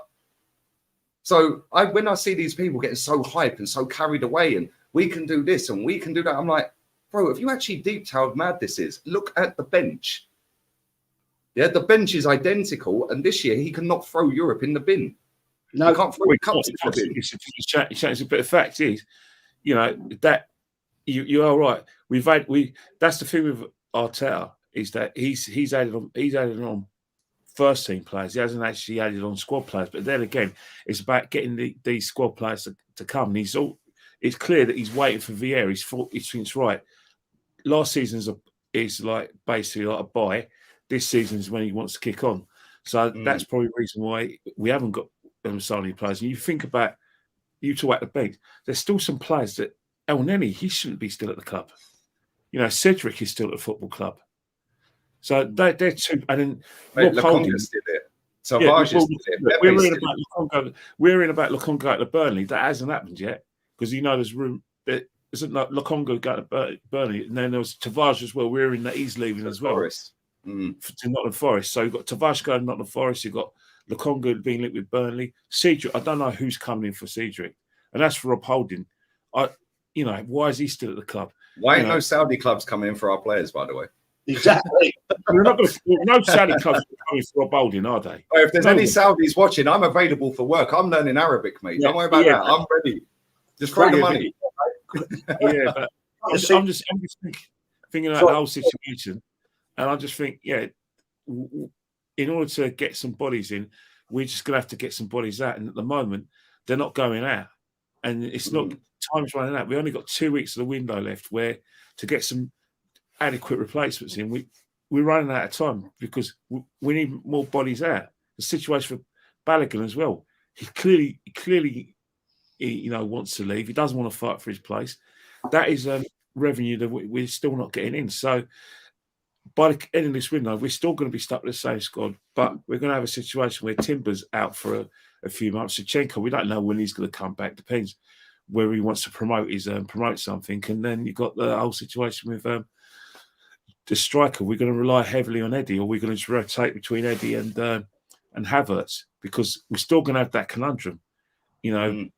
So when I see these people getting so hyped and so carried away, and we can do this and we can do that, I'm like, bro, if you actually deep how mad this is, look at the bench. Yeah, the bench is identical, and this year he cannot throw Europe in the bin. No, he can't throw cups in the bin. It's a bit of fact is, you know, that you are right. That's the thing with Arteta, is that he's added on first team players. He hasn't actually added on squad players. But then again, it's about getting these squad players to come. And it's clear that he's waiting for Vieira. He thinks, right, last season's is like basically like a buy. This season's when he wants to kick on. So that's probably the reason why we haven't got signing players. And you think about, you talk about the bench, there's still some players that El Neni, he shouldn't be still at the club. You know, Cedric is still at the football club. So they're two. And then Lokonga's still there. So we're in about Lokonga at Burnley. That hasn't happened yet, because you know there's room. There isn't like Lokonga going to Burnley, and then there was Tavares as well. We're in that he's leaving as well to Nottingham Forest. So you've got Tavares going to Nottingham Forest. You've got Lokonga being linked with Burnley. Cedric, I don't know who's coming in for Cedric, and that's for Rob Holding. Why is he still at the club? Why ain't no Saudi clubs coming in for our players, by the way? Exactly. No Saudi clubs are coming for Rob Holding, are they? Oh, if there's any Saudis watching, I'm available for work. I'm learning Arabic, mate. Don't worry about that. I'm ready. Just throw the money. Yeah, but I'm just thinking about the whole situation, and I just think, in order to get some bodies in, we're just going to have to get some bodies out. And at the moment, they're not going out, and it's not time's running out. We only got 2 weeks of the window left where to get some adequate replacements in. We're running out of time because we need more bodies out. The situation for Balogun as well. He clearly wants to leave. He doesn't want to fight for his place. That is revenue that we're still not getting in. So by the end of this window, we're still going to be stuck with the same squad, but we're going to have a situation where Timber's out for a few months. Zinchenko, we don't know when he's going to come back. Depends where he wants to promote something. And then you've got the whole situation with the striker. We're going to rely heavily on Eddie, or we're going to rotate between Eddie and Havertz, because we're still going to have that conundrum, come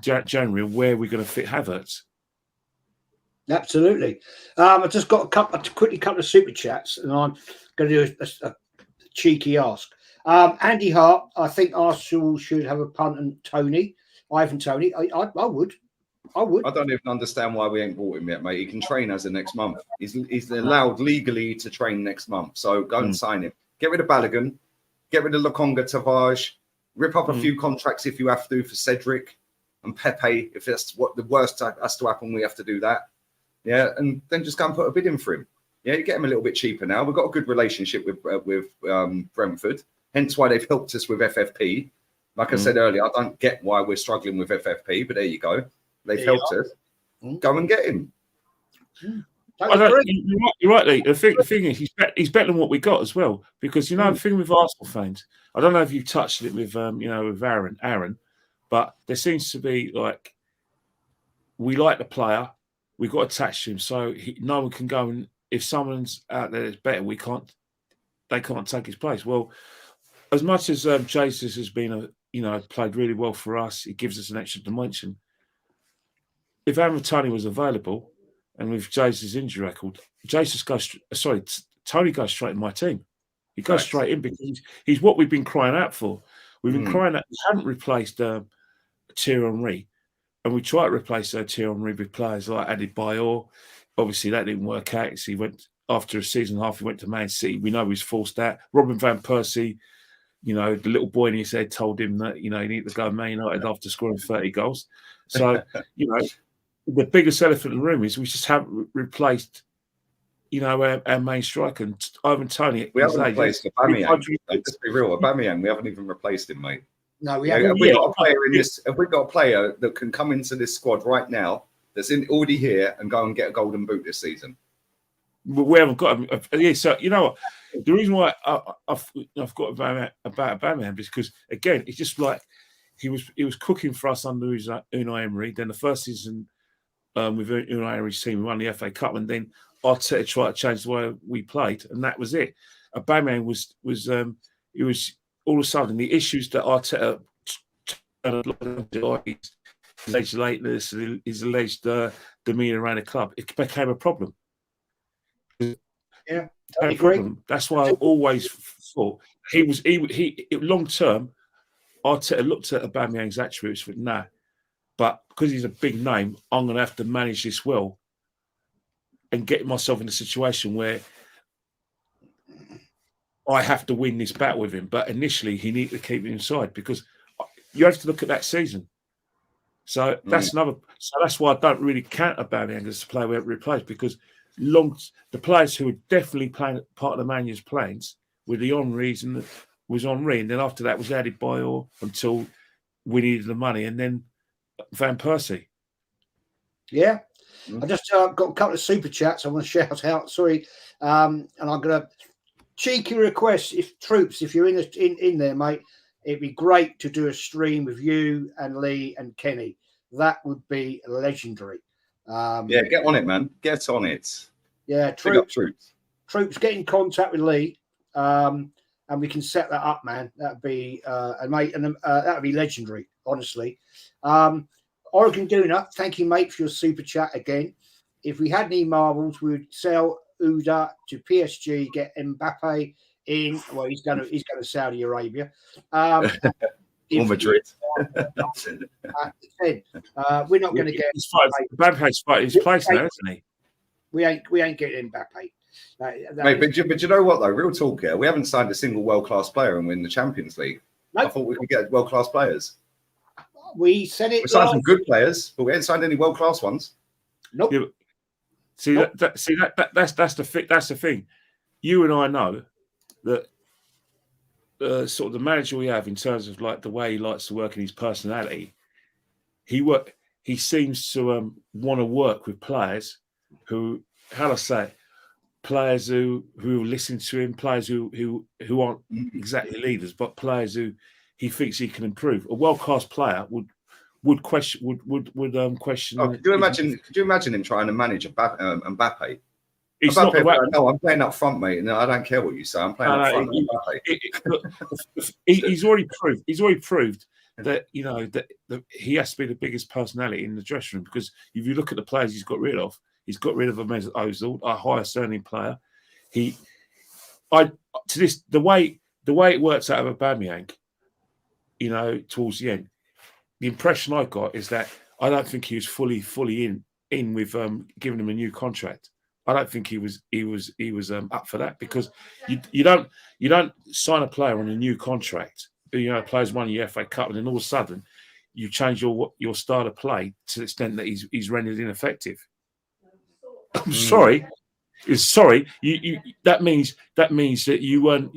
January, where we're going to fit Havertz. Absolutely. I've just got a couple of super chats, and I'm going to do a cheeky ask. Andy Hart, I think Arsenal should have a punt on Tony, Ivan Tony. I would. I don't even understand why we ain't bought him yet, mate. He can train as of next month. He's allowed legally to train next month. So go and sign him. Get rid of Balogun. Get rid of Lokonga, Tavares. Rip up a few contracts if you have to for Cedric and Pepe. If that's what the worst has to happen, we have to do that. Yeah, and then just go and put a bid in for him. Yeah, you get him a little bit cheaper now. We've got a good relationship with Brentford, hence why they've helped us with FFP. Like I said earlier, I don't get why we're struggling with FFP, but there you go. They've helped us. Go and get him. You're right, Lee. The thing is, he's better than what we got as well. Because the thing with Arsenal fans, I don't know if you've touched it with with Aaron, but there seems to be like, we like the player, we got attached to him, so no one can go, and if someone's out there that's better, they can't take his place. Well, as much as Jesus has been played really well for us, it gives us an extra dimension. If Aaron Tony was available, and with Jesus' injury record, Tony goes straight in my team. He goes straight in because he's what we've been crying out for. We've been crying out. We haven't replaced Thierry Henry, and we tried to replace Thierry Henry with players like Adebayor. Obviously, that didn't work out. So he went after a season and a half. He went to Man City. We know he's forced out. Robin van Persie. you know, the little boy in his head told him that, you know, he needed to go to Man United after scoring 30 goals. So, you know, the biggest elephant in the room is we just haven't replaced, you know, our main striker. And Ivan Toney. We haven't replaced Aubameyang. Let's be real, Aubameyang. We haven't even replaced him, mate. No, we haven't. haven't. Have we got a player in this? Have we got a player that can come into this squad right now that's already here and go and get a golden boot this season? We haven't got him. Yeah, so you know what? The reason why I've got about Aubameyang is because again, it's just like he was cooking for us under Unai Emery. Then the first season with Unai Emery's team, we won the FA Cup, and then Arteta tried to change the way we played, and that was it. Aubameyang was all of a sudden the issues that Arteta his alleged lateness, his alleged demeanour around the club, it became a problem. Yeah, I agree. That's why I always thought he long term. Arteta looked at Aubameyang's attributes, but nah. But because he's a big name, I'm going to have to manage this well and get myself in a situation where I have to win this battle with him. But initially, he needed to keep it inside because you have to look at that season. So that's another. So that's why I don't really count Aubameyang as a player we haven't replaced because the players who were definitely playing part of the Man U's plans were the Henrys and Henry, and then after that was added Bayor until we needed the money, and then Van Persie. Yeah, I just got a couple of super chats I want to shout out. Sorry, and I'm going to cheeky request if you're in there, mate. It'd be great to do a stream with you and Lee and Kenny. That would be legendary. Yeah, get on it, man. Get on it. Yeah, Troops, get in contact with Lee, and we can set that up, man. That'd be that'd be legendary, honestly. Oregon Duna, thank you, mate, for your super chat again. If we had any marbles, we would sell Uda to PSG, get Mbappe in. Well, he's going to Saudi Arabia. Or Madrid. We're not going to get Mbappe's fighting his place now, isn't he? We ain't getting Mbappe. Mate, but you know what though? Real talk here. We haven't signed a single world-class player and win the Champions League. Nope. I thought we could get world-class players. We said it. We signed some good players, but we ain't signed any world-class ones. Nope. Yeah, that's the thing. You and I know that sort of the manager we have in terms of like the way he likes to work and his personality. He seems to want to work with players who, how do I say, players who listen to him, players who aren't exactly leaders, but players who he thinks he can improve. A world-class player would question. Oh, could you imagine him trying to manage Mbappe? It's Mbappe, not no, I'm playing up front, mate. No, I don't care what you say. I'm playing up front. He's already proved that that he has to be the biggest personality in the dressing room. Because if you look at the players he's got rid of Mesut Ozil, a higher earning player. The way it works out of Aubameyang, towards the end, the impression I got is that I don't think he was fully in with giving him a new contract. I don't think he was up for that because you don't sign a player on a new contract. Players won the FA Cup and then all of a sudden you change your style of play to the extent that he's rendered ineffective. I'm sorry. Sorry. That means that you weren't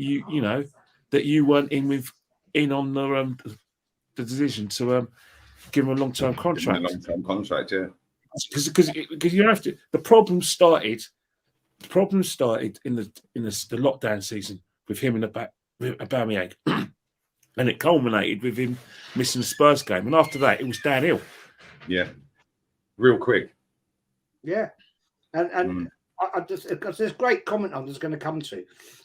in on the decision to give him a long-term contract. Long-term contract, yeah. Because you have to. The problem started in the lockdown season with him with Aubameyang, and it culminated with him missing the Spurs game. And after that, it was downhill. Yeah, real quick. Yeah, and I just because there's a great comment I'm just going to come to.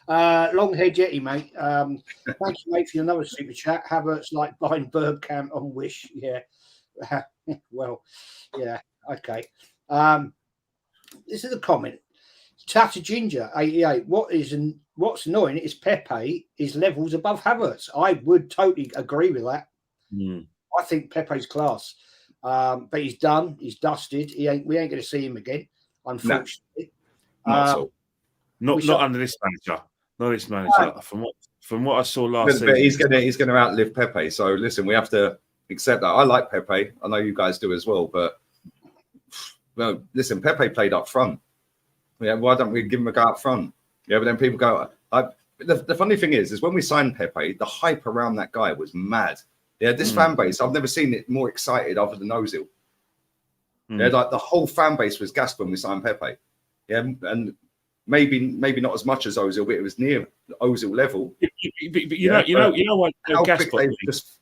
Longhead Yeti, mate. Thank you, mate, for another super chat. Havertz like buying Bergkamp on Wish. Yeah. Well, yeah. Okay. This is a comment. Tata Ginger 88. What's annoying is Pepe is levels above Havertz. I would totally agree with that. I think Pepe's class. But he's done. He's dusted. We ain't going to see him again, unfortunately. No, not not under this manager. Not this manager. From what I saw last But season, he's gonna outlive Pepe. So listen, we have to accept that. I like Pepe. I know you guys do as well. But well, listen, Pepe played up front. Yeah, why don't we give him a go up front? Yeah, but then people go. The funny thing is when we signed Pepe, the hype around that guy was mad. Yeah, this fan base, I've never seen it more excited other than Ozil. Yeah, like the whole fan base was gassed when we signed Pepe. Yeah, and maybe not as much as Ozil, but it was near Ozil level. But you know what they're gassed by? Just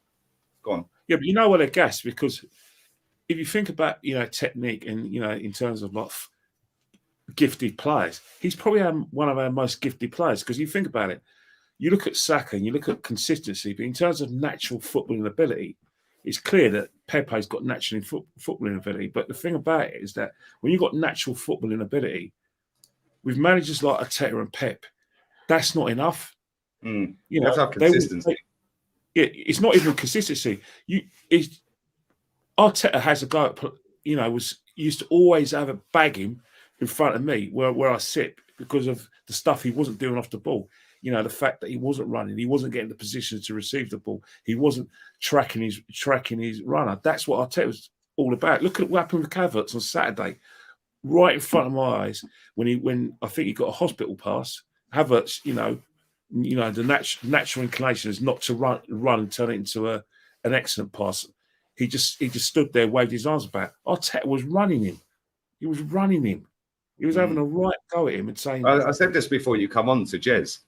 go on. Yeah, but you know what they're gassed because if you think about technique and in terms of like gifted players, he's probably one of our most gifted players because you think about it. You look at Saka and you look at consistency, but in terms of natural footballing ability, it's clear that Pepe's got natural footballing ability. But the thing about it is that when you've got natural footballing ability, with managers like Arteta and Pep, that's not enough. You have to have consistency. It's not even consistency. Arteta has a go at, used to always have a bag him in front of me where I sit because of the stuff he wasn't doing off the ball. The fact that he wasn't running, he wasn't getting the position to receive the ball, he wasn't tracking his runner. That's what Arteta was all about. Look at what happened with Havertz on Saturday, right in front of my eyes when I think he got a hospital pass. Havertz, the natural inclination is not to run and turn it into an excellent pass. He just stood there, waved his arms about. Arteta was running him. He was running him. He was having a right go at him and saying. I said this before you come on to Jez.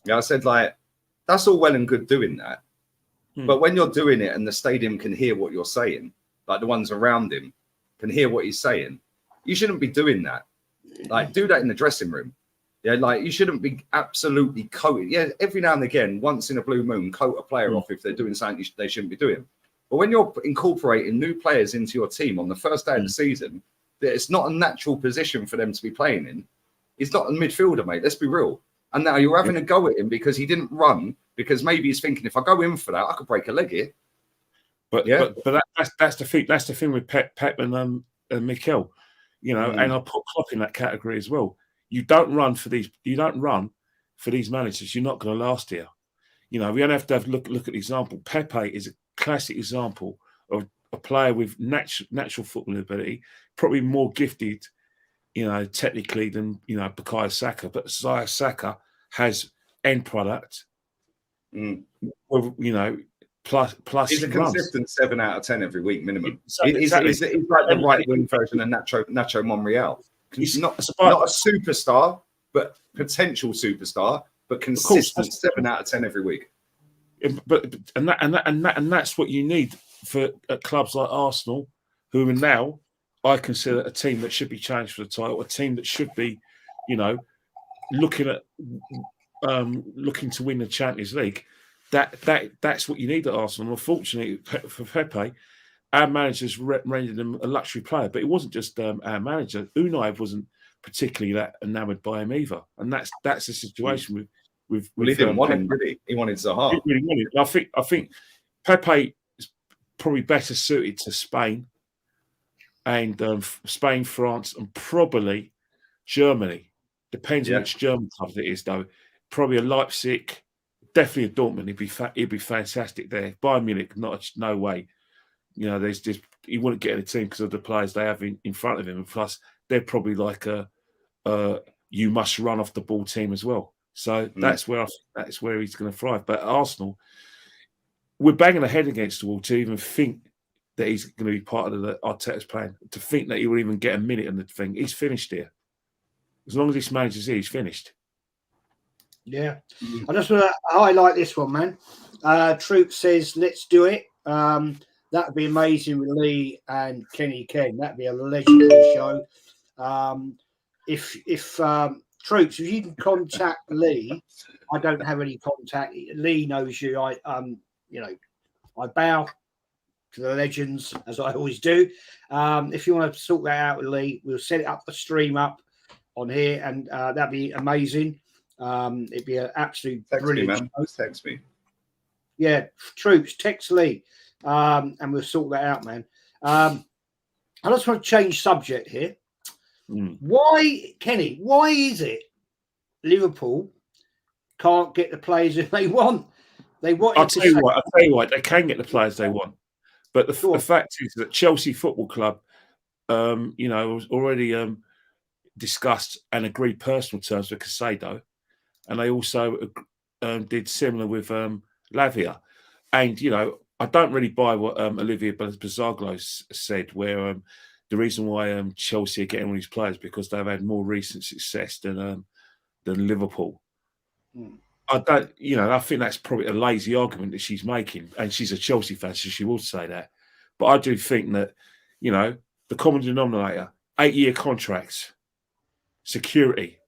Yeah, I said that's all well and good doing that, but when you're doing it and the stadium can hear what you're saying, like the ones around him can hear what he's saying, you shouldn't be doing that. Do that in the dressing room. Yeah, you shouldn't be absolutely coating. Yeah, every now and again, once in a blue moon, coat a player off if they're doing something they shouldn't be doing. But when you're incorporating new players into your team on the first day of the season, that it's not a natural position for them to be playing in. He's not a midfielder, mate. Let's be real. And now you're having a go at him because he didn't run, because maybe he's thinking, if I go in for that, I could break a leg here. But that's the thing. That's the thing with Pep and Mikel, and I'll put Klopp in that category as well. You don't run for these managers. You're not going to last here. We only have to look at the example. Pepe is a classic example of a player with natural football ability, probably more gifted, technically than Bukayo Saka. But Saka has end product, plus he's a consistent 7 out of 10 every week minimum. He's exactly. like the right wing version of Nacho Monreal. He's not a superstar, but potential superstar, but consistent 7 out of 10 every week. But that's what you need for clubs like Arsenal, who are now, I consider, a team that should be challenged for the title, a team that should be, looking to win the Champions League. That's what you need at Arsenal. Unfortunately for Pepe, our managers rendered him a luxury player, but it wasn't just our manager. Unai wasn't particularly that enamoured by him either, and that's the situation with he didn't want him, did he? He wanted Zaha. He really wanted. I think Pepe is probably better suited to Spain and Spain, France, and probably Germany. Depends on which German club it is, though. Probably a Leipzig, definitely a Dortmund. He'd be fantastic there. Bayern Munich, no way. There's just he wouldn't get in the team because of the players they have in front of him, and plus they're probably like a you must run off the ball team as well. So that's where he's going to thrive. But Arsenal, we're banging our head against the wall to even think that he's going to be part of the Arteta's plan. To think that he will even get a minute on the thing, he's finished here. As long as this manager's here, he's finished. Yeah, I just want to highlight this one, man. Troop says, "Let's do it." That would be amazing with Lee and Kenny Ken. That'd be a legendary show. If Troops, if you can contact Lee, I don't have any contact. Lee knows you. I bow to the legends as I always do. If you want to sort that out with Lee, we'll set it up, the stream up on here, and that'd be amazing. It'd be an absolute brilliant show. Just text me. Yeah, Troops, text Lee, and we'll sort that out, man. I just want to change subject here. Why, Kenny? Why is it Liverpool can't get the players if they want. They want. I'll tell you what, they can get the players they want. But the fact is that Chelsea Football Club, was already discussed and agreed personal terms with Casado, and they also did similar with Lavia. And I don't really buy what Olivier Bazaglo said, where the reason why Chelsea are getting all these players because they've had more recent success than Liverpool. I don't, I think that's probably a lazy argument that she's making, and she's a Chelsea fan, so she will say that. But I do think that, the common denominator, 8-year contracts, security.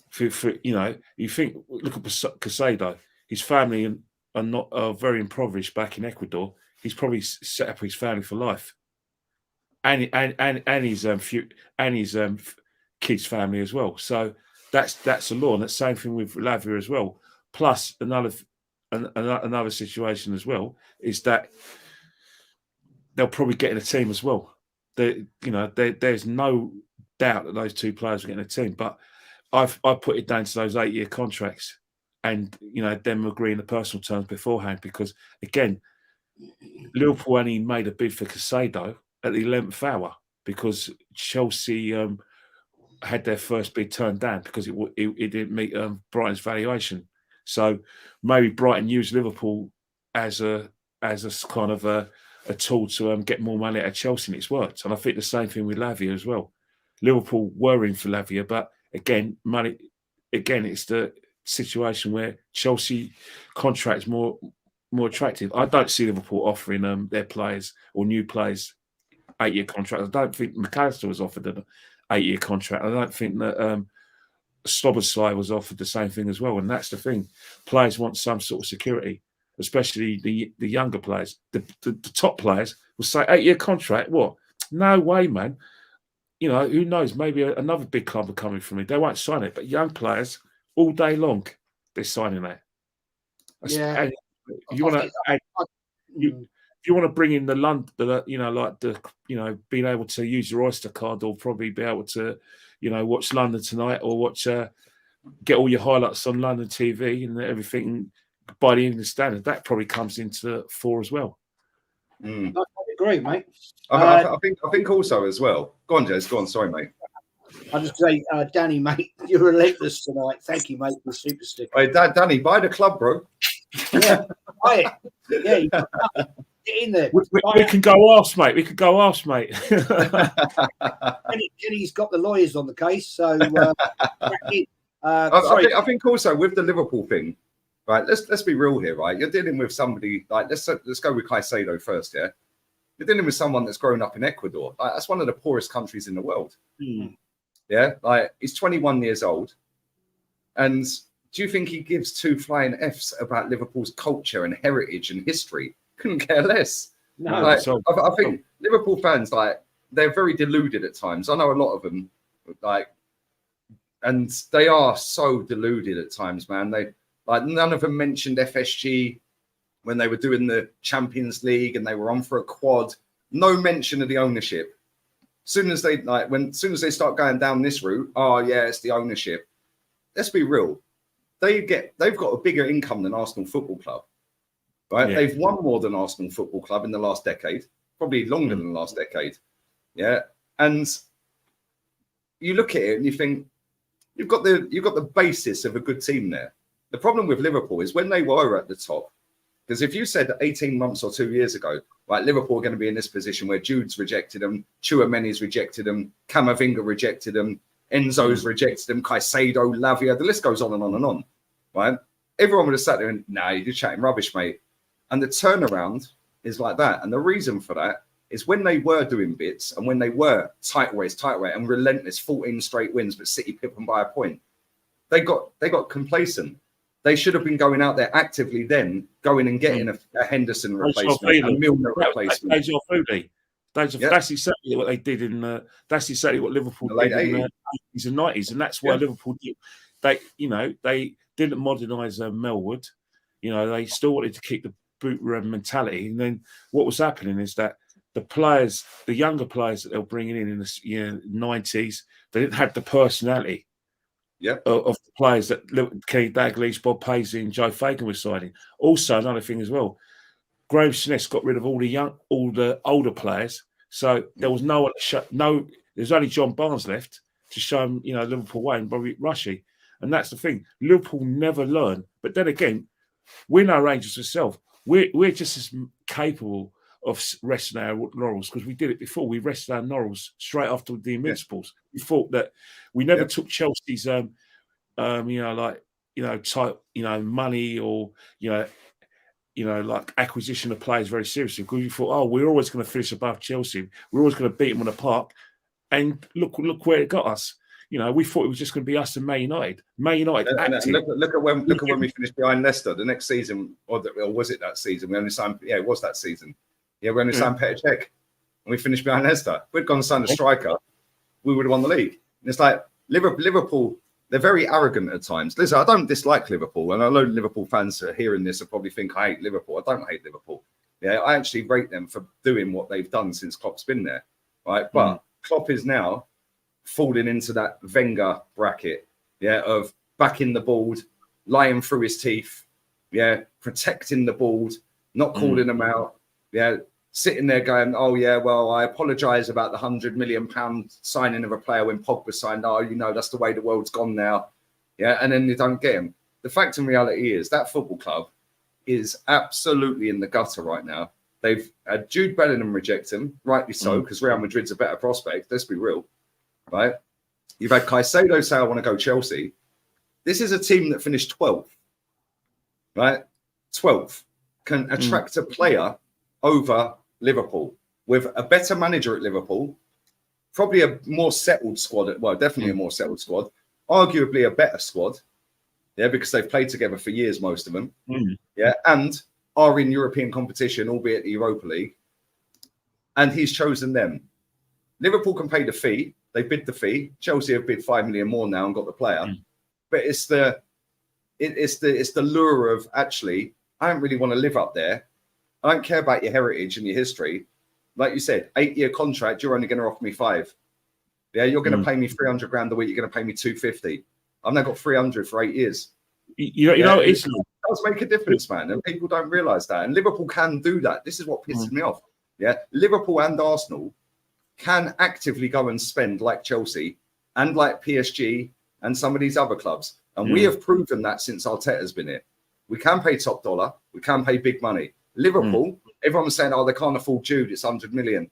For you think, look at Casado, his family are very impoverished back in Ecuador. He's probably set up his family for life, and his kids' family as well. So that's the law, and the same thing with Lavia as well. Plus another situation as well is that they'll probably get in a team as well. There's no doubt that those two players are getting a team, but I put it down to those 8-year contracts, and them agreeing the personal terms beforehand, because again, Liverpool only made a bid for Casado at the 11th hour because Chelsea had their first bid turned down because it didn't meet Brighton's valuation. So maybe Brighton used Liverpool as a kind of a tool to get more money out of Chelsea, and it's worked. And I think the same thing with Lavia as well. Liverpool were in for Lavia, but again, it's the situation where Chelsea contracts more attractive. I don't see Liverpool offering their players or new players 8-year contracts. I don't think McAllister was offered an 8-year contract. I don't think that Szoboszlai was offered the same thing as well. And that's the thing. Players want some sort of security, especially the younger players. The top players will say 8-year contract. What? No way, man. Who knows? Maybe another big club are coming from me. They won't sign it. But young players, all day long, they're signing that. Yeah. And if you want to bring in the London, being able to use your Oyster card, or probably be able to, watch London Tonight, or get all your highlights on London TV and everything by the English standard. That probably comes into 4 as well. I agree, mate. I think also as well. Go on, Jez. Go on. Sorry, mate. I'll just say, Danny, mate, you're relentless tonight. Thank you, mate, for the super sticker. Hey, Danny, buy the club, bro. Yeah, buy it. Yeah, get in there. We can go arse, mate. We could go arse, mate. Kenny's got the lawyers on the case, so I think also with the Liverpool thing, right? Let's be real here, right? You're dealing with somebody like let's go with Caicedo first, yeah. You're dealing with someone that's grown up in Ecuador. Like, that's one of the poorest countries in the world. Yeah, like he's 21 years old, and do you think he gives 2 flying Fs about Liverpool's culture and heritage and history? Couldn't care less. No, I think Liverpool fans, they're very deluded at times. I know a lot of them, and they are so deluded at times, man. They none of them mentioned FSG when they were doing the Champions League and they were on for a quad. No mention of the ownership. Soon as they start going down this route, oh yeah, it's the ownership. Let's be real. They've got a bigger income than Arsenal Football Club. Right? Yeah. They've won more than Arsenal Football Club in the last decade, probably longer than the last decade. Yeah. And you look at it and you think you've got the basis of a good team there. The problem with Liverpool is when they were at the top, because if you said 18 months or 2 years ago, right, Liverpool are going to be in this position where Jude's rejected them, Tchouameni's rejected them, Camavinga rejected them, Enzo's rejected them, Caicedo, Lavia, the list goes on and on and on, right? Everyone would have sat there and, nah, you're just chatting rubbish, mate. And the turnaround is like that. And the reason for that is when they were doing bits and when they were tight waist and relentless 14 straight wins, but City pipped them by a point, they got complacent. They should have been going out there actively then, going and getting a Henderson replacement, a Milner replacement. That's exactly what they did that's exactly what Liverpool did in the 80s and 90s. And that's why Liverpool did. They didn't modernise Melwood. They still wanted to keep the boot room mentality. And then what was happening is that the younger players that they were bringing in the 90s, they didn't have the personality Yep. of the players that Kenny Dalglish, Bob Paisley, and Joe Fagan were signing. Also, another thing as well, Graham Smith got rid of all the older players, so there was there's only John Barnes left to show him, Liverpool way, and Bobby Rushy. And that's the thing. Liverpool never learn. But then again, we're no Rangers ourselves. We're just as capable of resting our laurels because we did it before. We rested our laurels straight after the Invincibles. Yeah. We thought that we never took Chelsea's, money or like acquisition of players very seriously because we thought, we're always going to finish above Chelsea. We're always going to beat them on the park. And look where it got us. We thought it was just going to be us and Man United. Man United. Look at when we finished behind Leicester the next season, or was it that season? We only signed. Yeah, it was that season. Yeah, we only signed Petr Cech, and we finished behind Leicester. If we'd gone and signed a striker, we would have won the league. And it's like Liverpool. They're very arrogant at times. Listen, I don't dislike Liverpool, and I know Liverpool fans are hearing this will probably think I hate Liverpool. I don't hate Liverpool. Yeah, I actually rate them for doing what they've done since Klopp's been there, right? But Klopp is now falling into that Wenger bracket, of backing the ball, lying through his teeth, protecting the ball, not calling them out, sitting there going, I apologise about the £100 million signing of a player when Pogba signed. That's the way the world's gone now, and then you don't get him. The fact and reality is that football club is absolutely in the gutter right now. They've had Jude Bellingham reject him, rightly so, because Real Madrid's a better prospect. Let's be real, right? You've had Caicedo say, I want to go Chelsea. This is a team that finished 12th, right? 12th can attract a player over Liverpool with a better manager at Liverpool, probably a more settled squad. Definitely a more settled squad, arguably a better squad, because they've played together for years, most of them, and are in European competition, albeit the Europa League, and he's chosen them. Liverpool can pay the fee. They bid the fee. Chelsea have bid $5 million more now and got the player. But it's the lure of actually, I don't really want to live up there. I don't care about your heritage and your history. Like you said, 8-year contract, you're only going to offer me 5. Yeah, you're going to pay me 300 grand a week. You're going to pay me 250. I've now got 300 for 8 years. It does make a difference, man, and people don't realise that. And Liverpool can do that. This is what pisses me off. Yeah, Liverpool and Arsenal can actively go and spend like Chelsea and like PSG and some of these other clubs, and we have proven that since Arteta's been here. We can pay top dollar. We can pay big money. Liverpool, everyone was saying, they can't afford Jude. It's 100 million.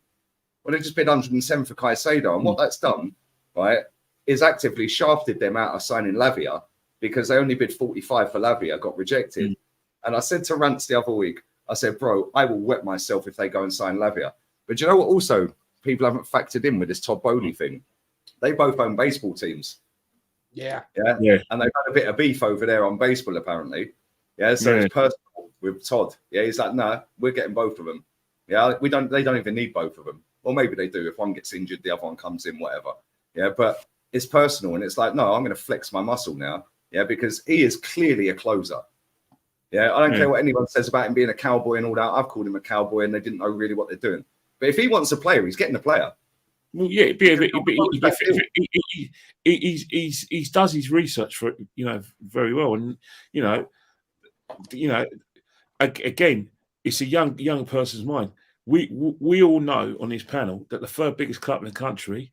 Well, they just bid 107 for Caicedo, and what that's done, right, is actively shafted them out of signing Lavia. Because they only bid 45 for Lavia, got rejected. And I said to Rance the other week, I said, bro, I will wet myself if they go and sign Lavia. But you know what also people haven't factored in with this Todd Bowley thing? They both own baseball teams. Yeah. And they've had a bit of beef over there on baseball, apparently. So it's personal with Todd. He's like, no, we're getting both of them. They don't even need both of them. Or maybe they do. If one gets injured, the other one comes in, whatever. But it's personal. And it's like, no, I'm going to flex my muscle now. Because he is clearly a closer. I don't care what anyone says about him being a cowboy and all that. I've called him a cowboy and they didn't know really what they're doing. But if he wants a player, he's getting a player. Well, he does his research for very well, and again, it's a young person's mind. We all know on this panel that the third biggest club in the country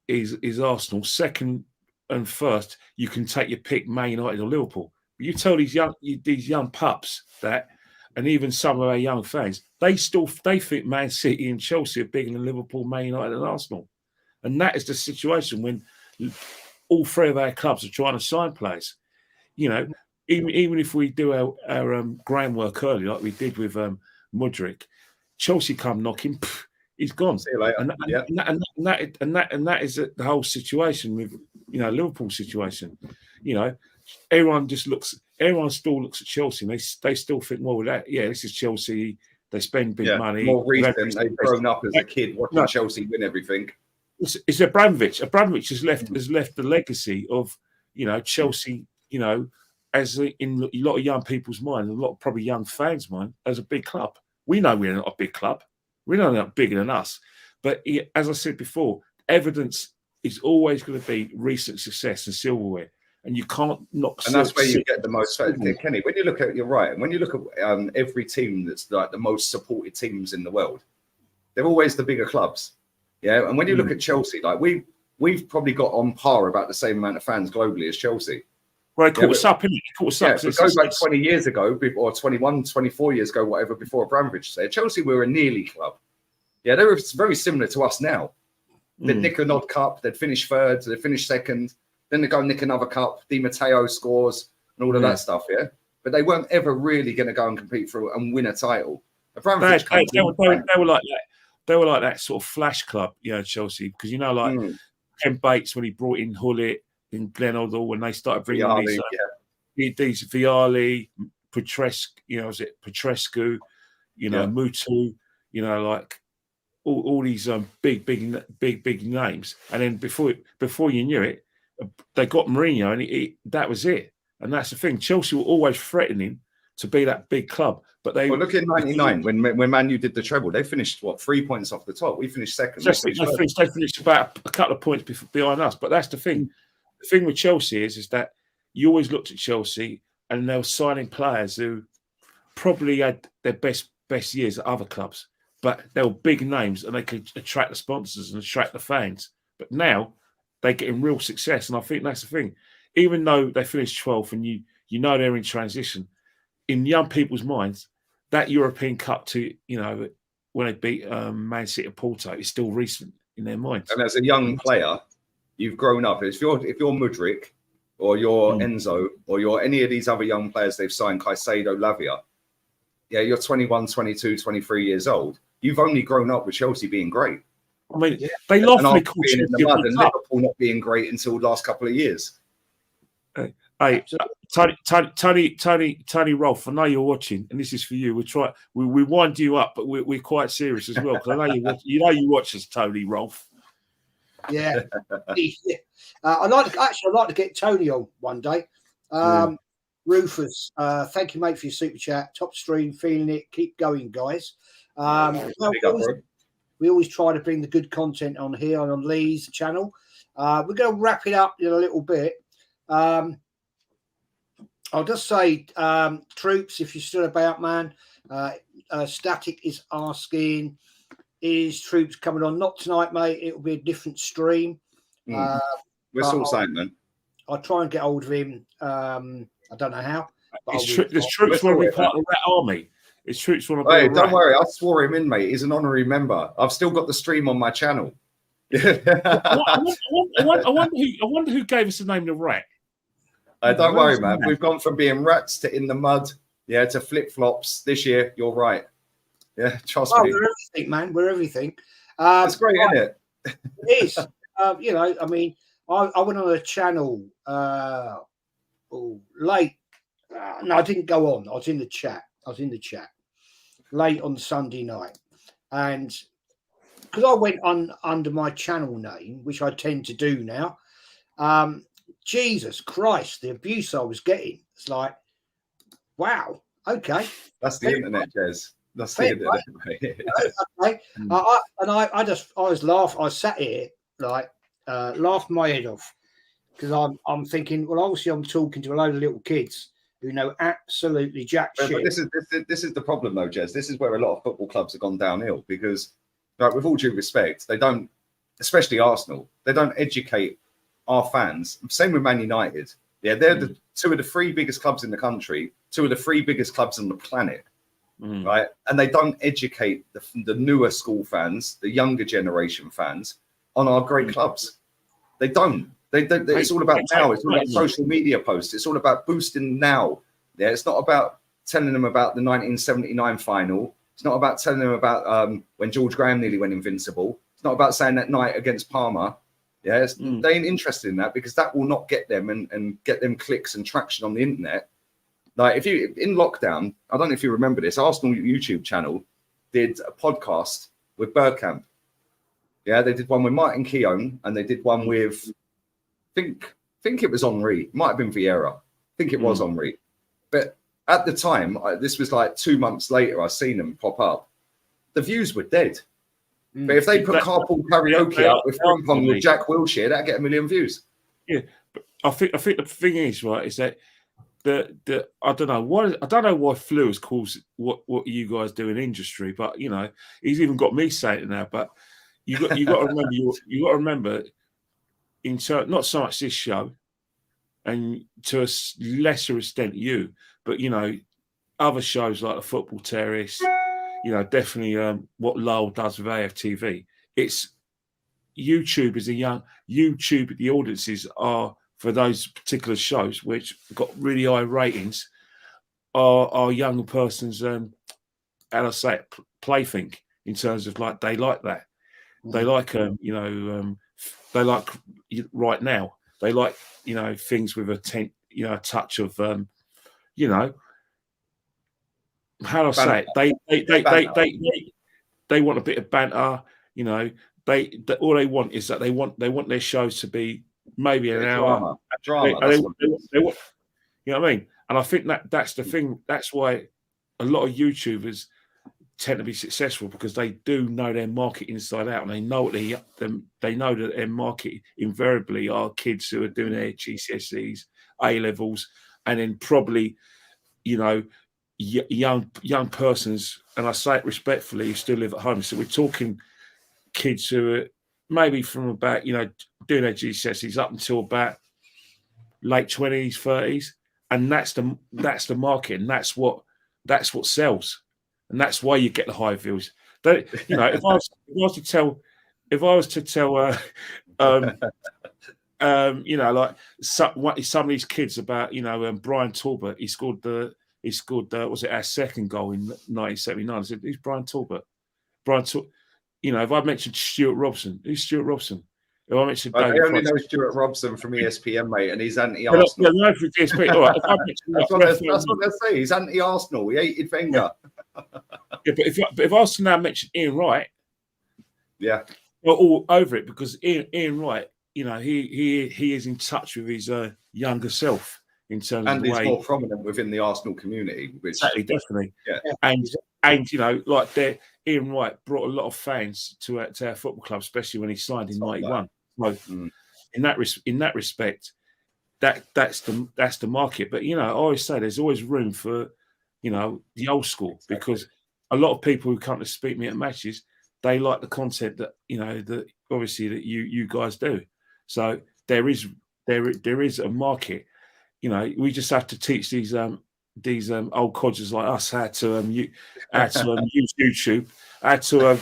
is Arsenal. Second and first, you can take your pick, Man United or Liverpool. But you tell these young pups that, and even some of our young fans, they think Man City and Chelsea are bigger than Liverpool, Man United and Arsenal. And that is the situation when all three of our clubs are trying to sign players. Even if we do our groundwork early, like we did with Mudryk, Chelsea come knocking, he's gone. See you later. And that is the whole situation with Liverpool situation. Everyone still looks at Chelsea and they still think, well, this is Chelsea. They spend big money. More recent, they've grown up as a kid watching Chelsea win everything. It's Abramovich. Abramovich has left the legacy of Chelsea. As in a lot of young people's mind, a lot of probably young fans' mind, as a big club. We know we're not a big club. We know they're not bigger than us. But as I said before, evidence is always going to be recent success and silverware, and you can't knock. And that's where you get the most. Kenny, when you look at, you're right. And when you look at every team that's like the most supported teams in the world, they're always the bigger clubs. Yeah. And when you look at Chelsea, like we've probably got on par about the same amount of fans globally as Chelsea. Well, it caught us up, innit? It caught us up. It goes back 20 years ago, or 21, 24 years ago, whatever, before Abramovich said, Chelsea were a nearly club. Yeah, they were very similar to us now. They'd nick an odd cup, they'd finish third, they'd finish second, then they go nick another cup, Di Matteo scores, and all of that stuff, yeah? But they weren't ever really going to go and compete for and win a title. Abramovich they were like that. They were like that sort of flash club, you know, Chelsea, because, you know, like Ken Bates, when he brought in Hullet, in Glenn Hoddle, when they started bringing these Vialli, Petrescu, you know, Petrescu, you know, Mutu, you know, like all these big names, and then before you knew it, they got Mourinho, and that was it. And that's the thing. Chelsea were always threatening to be that big club, but they. Well, look in '99 when Man U did the treble, they finished 3 points off the top. We finished second. They finished about a couple of points behind us. But that's the thing. The thing with Chelsea is that you always looked at Chelsea and they were signing players who probably had their best years at other clubs, but they were big names and they could attract the sponsors and attract the fans. But now they're getting real success, and I think that's the thing. Even though they finished 12th and you know they're in transition, in young people's minds, that European Cup to, you know, when they beat Man City at Porto is still recent in their minds. And as a young player, you've grown up. If you're Mudryk or you're Enzo or you're any of these other young players they've signed, Caicedo, Lavia, yeah, you're 21, 22, 23 years old. You've only grown up with Chelsea being great. I mean, they lawfully call being in the mud and Liverpool not being great until the last couple of years. Hey, Tony Rolfe, I know you're watching, and this is for you. We wind you up, but we're quite serious as well, because I know you watch us, Tony Rolfe. Yeah, I'd like to get Tony on one day. Rufus, thank you, mate, for your super chat. Top stream, feeling it. Keep going, guys. We always try to bring the good content on here on Lee's channel. We're going to wrap it up in a little bit. I'll just say, Troops, if you're still about, man. Static is asking, is Troops coming on? Not tonight, mate. It'll be a different stream. We're still saying, man. I'll try and get hold of him. I don't know how. There's Troops want to be part of that army. It's Troops want to be. Hey, don't worry. I swore him in, mate. He's an honorary member. I've still got the stream on my channel. I wonder who gave us the name The Rat. Don't worry, man. We've gone from being rats to in the mud, to flip-flops this year. You're right. Yeah, trust me. We're everything, man. We're everything. That's great, isn't it? It is. You know, I mean, I went on a channel late. No, I didn't go on. I was in the chat. Late on Sunday night. And because I went on under my channel name, which I tend to do now, Jesus Christ, the abuse I was getting. It's like, wow, okay. That's the internet, Jez. That's the internet. Okay. I was laughing. I sat here, like, laughing my head off, because I'm thinking, well, obviously I'm talking to a load of little kids who know absolutely jack shit. But this is the problem, though, Jez. This is where a lot of football clubs have gone downhill, because, like, with all due respect, they don't, especially Arsenal, they don't educate our fans. Same with Man United. Yeah, they're the two of the three biggest clubs in the country, two of the three biggest clubs on the planet, right? And they don't educate the newer school fans, the younger generation fans, on our great clubs. They don't. It's all about now. It's all about social media posts. It's all about boosting now. Yeah, it's not about telling them about the 1979 final. It's not about telling them about when George Graham nearly went invincible. It's not about saying that night against Parma. Yeah, they ain't interested in that, because that will not get them and get them clicks and traction on the internet. Like, if you in lockdown, I don't know if you remember this, Arsenal YouTube channel did a podcast with Bergkamp. Yeah, they did one with Martin Keown, and they did one with think it was Henry. Might have been Vieira. I think it was Henry. But at the time, this was like 2 months later, I seen them pop up. The views were dead. But if they put carpool karaoke up with ping pong with Jack Wilshere, that'd get 1 million views. Yeah, but I think the thing is, right, is that the I don't know why Flew has caused what you guys do in industry, but you know, he's even got me saying it now. But you got to remember you got to remember not so much this show, and to a lesser extent you, but you know, other shows like the Football Terrace, you know, definitely what Lowell does with AFTV. It's YouTube is the audiences are for those particular shows which got really high ratings are young person's how do I say it, plaything in terms of like they like that. They like they like right now. They like, you know, things with a touch of you know, how do I say it? They want a bit of banter, you know. All they want is that they want their shows to be maybe an hour. Drama. They want, you know what I mean? And I think that's the thing. That's why a lot of YouTubers tend to be successful, because they do know their market inside out, and they know they know that their market invariably are kids who are doing their GCSEs, A levels, and then probably, you know, young persons. And I say it respectfully, who still live at home. So we're talking kids who are maybe from about, you know, doing their GCSEs up until about late 20s, 30s, and that's the market, and that's what sells, and that's why you get the high views. You know, if I was to tell, you know, like some of these kids about, you know, Brian Talbot, he scored was it our second goal in 1979? I said, who's Brian Talbot? You know, if I mentioned Stuart Robson, who's Stuart Robson? If I mentioned I only know Stuart Robson from ESPN, mate, and he's anti-Arsenal. No, for ESPN. All right, that's what they say. He's anti-Arsenal. He hated Wenger. Yeah, but if I was to now mention Ian Wright, yeah, we're all over it, because Ian Wright, you know, he is in touch with his younger self in terms of the way, and he's more prominent within the Arsenal community. Which definitely, yeah, and you know, like Ian Wright brought a lot of fans to our football club, especially when he signed in '91. So, in that respect, that's the market. But you know, I always say there's always room for, you know, the old school, because a lot of people who come to speak me at matches, they like the content that, you know, that obviously that you guys do. So there is a market. You know, we just have to teach these old codgers like us how to use YouTube, how to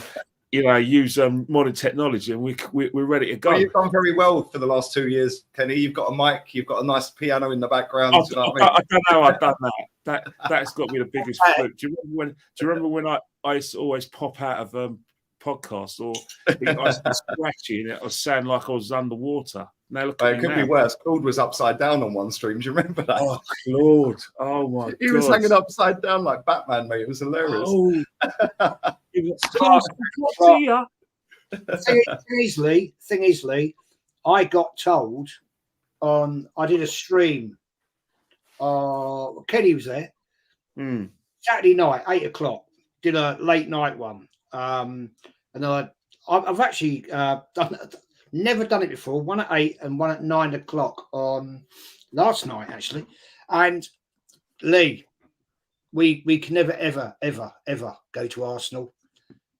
you know, use modern technology, and we're ready to go. Well, you've done very well for the last 2 years, Kenny. You've got a mic, you've got a nice piano in the background. I don't know. I've done that. That's got me the biggest fluke. Do you remember when I used to always pop out of podcasts, or I was scratching it, or sound like I was underwater? Now look at it could be worse. Claude was upside down on one stream. Do you remember that? Oh, Claude! Oh my God! He was hanging upside down like Batman, mate. It was hilarious. Oh. Thing is, Lee, I got told I did a stream. Kenny was there. Saturday night, 8 o'clock. Did a late night one. And I've actually never done it before. One at 8 and one at 9 o'clock on last night, actually. And Lee, we can never ever go to Arsenal.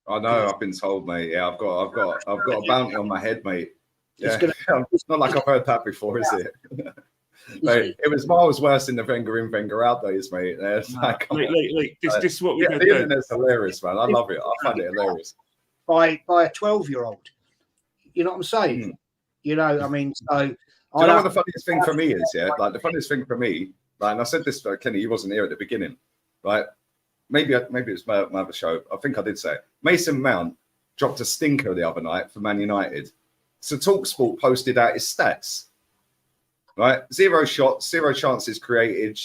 I know, I've been told, mate. Yeah, I've got a bounty on my head, mate. Yeah. It's not like I've heard that before, is it? Mate, it was miles worse in the Wenger in, Wenger out days, mate. Like, this is what we're going to do. The internet's hilarious, man. I love it. I find it hilarious. By a 12-year-old. You know what I'm saying? You know, I mean, so... Do you know what the funniest thing for me is, yeah? Like, the funniest thing for me, like, and I said this to Kenny, you wasn't here at the beginning, right? Maybe it's my other show. I think I did say it. Mason Mount dropped a stinker the other night for Man United. So TalkSport posted out his stats, right? 0 shots, 0 chances created,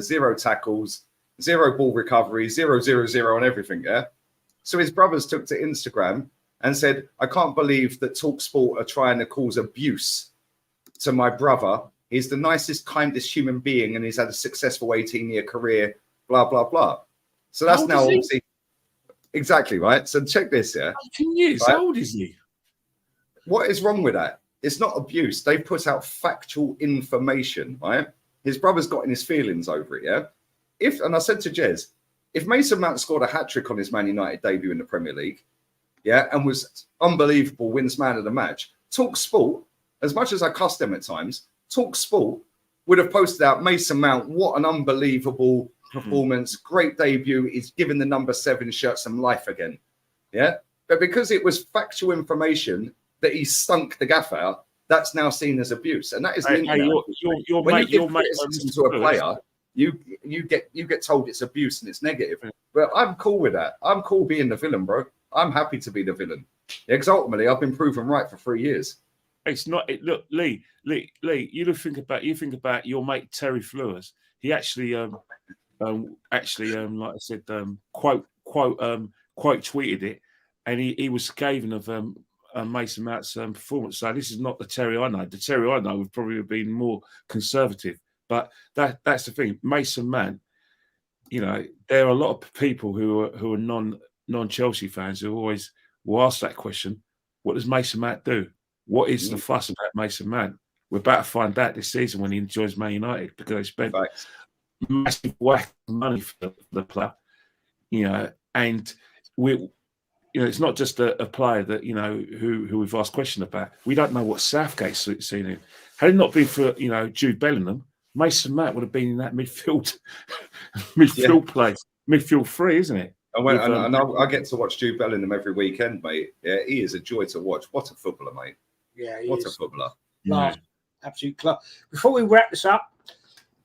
0 tackles, 0 ball recovery, 0-0-0 on everything, yeah? So his brothers took to Instagram and said, I can't believe that TalkSport are trying to cause abuse to my brother. He's the nicest, kindest human being, and he's had a successful 18-year career, blah, blah, blah. So that's now obviously Exactly, right? So check this, yeah. 18 years. Right? How old is he? What is wrong with that? It's not abuse. They put out factual information, right? His brother's got in his feelings over it, yeah? And I said to Jez, if Mason Mount scored a hat-trick on his Man United debut in the Premier League, yeah, and was unbelievable, wins man of the match, Talk Sport, as much as I cuss them at times, Talk Sport would have posted out Mason Mount, what an unbelievable performance, great debut, he's given the number 7 shirt some life again, yeah? But because it was factual information that he stunk the gaff out, that's now seen as abuse. And that is Hey, when you give criticism to a player, you get told it's abuse and it's negative. But I'm cool with that. I'm cool being the villain, bro. I'm happy to be the villain. Because ultimately, I've been proven right for 3 years. It's not. Look, Lee. You think about your mate Terry Fleurs. He actually, like I said, quote tweeted it, and he was scathing of Mason Mount's performance. So this is not the Terry I know. The Terry I know would probably have been more conservative. But that's the thing. Mason Mount, there are a lot of people who are non-Chelsea fans who always will ask that question: what does Mason Mount do? What is the fuss about Mason Mount? We're about to find out this season when he joins Man United, because they spent massive whack of money for the player, and it's not just a player that who we've asked questions about. We don't know what Southgate's seen him. Had it not been for Jude Bellingham, Mason Mount would have been in that midfield place, midfield 3, isn't it? I get to watch Jude Bellingham every weekend, mate. Yeah, he is a joy to watch. What a footballer, mate. Yeah, what a footballer. Class. Absolute class. Before we wrap this up,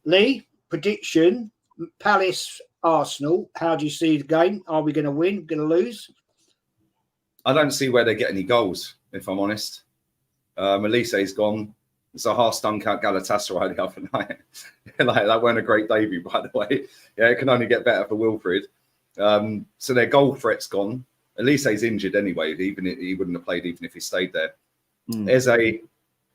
Lee, prediction, Palace, Arsenal. How do you see the game? Are we going to win? Going to lose? I don't see where they get any goals, if I'm honest. Elise's gone. Zaha stunk out Galatasaray the other night. That weren't a great debut, by the way. Yeah, it can only get better for Wilfred. So their goal threat's gone. Elise's injured anyway. He wouldn't have played even if he stayed there. Eze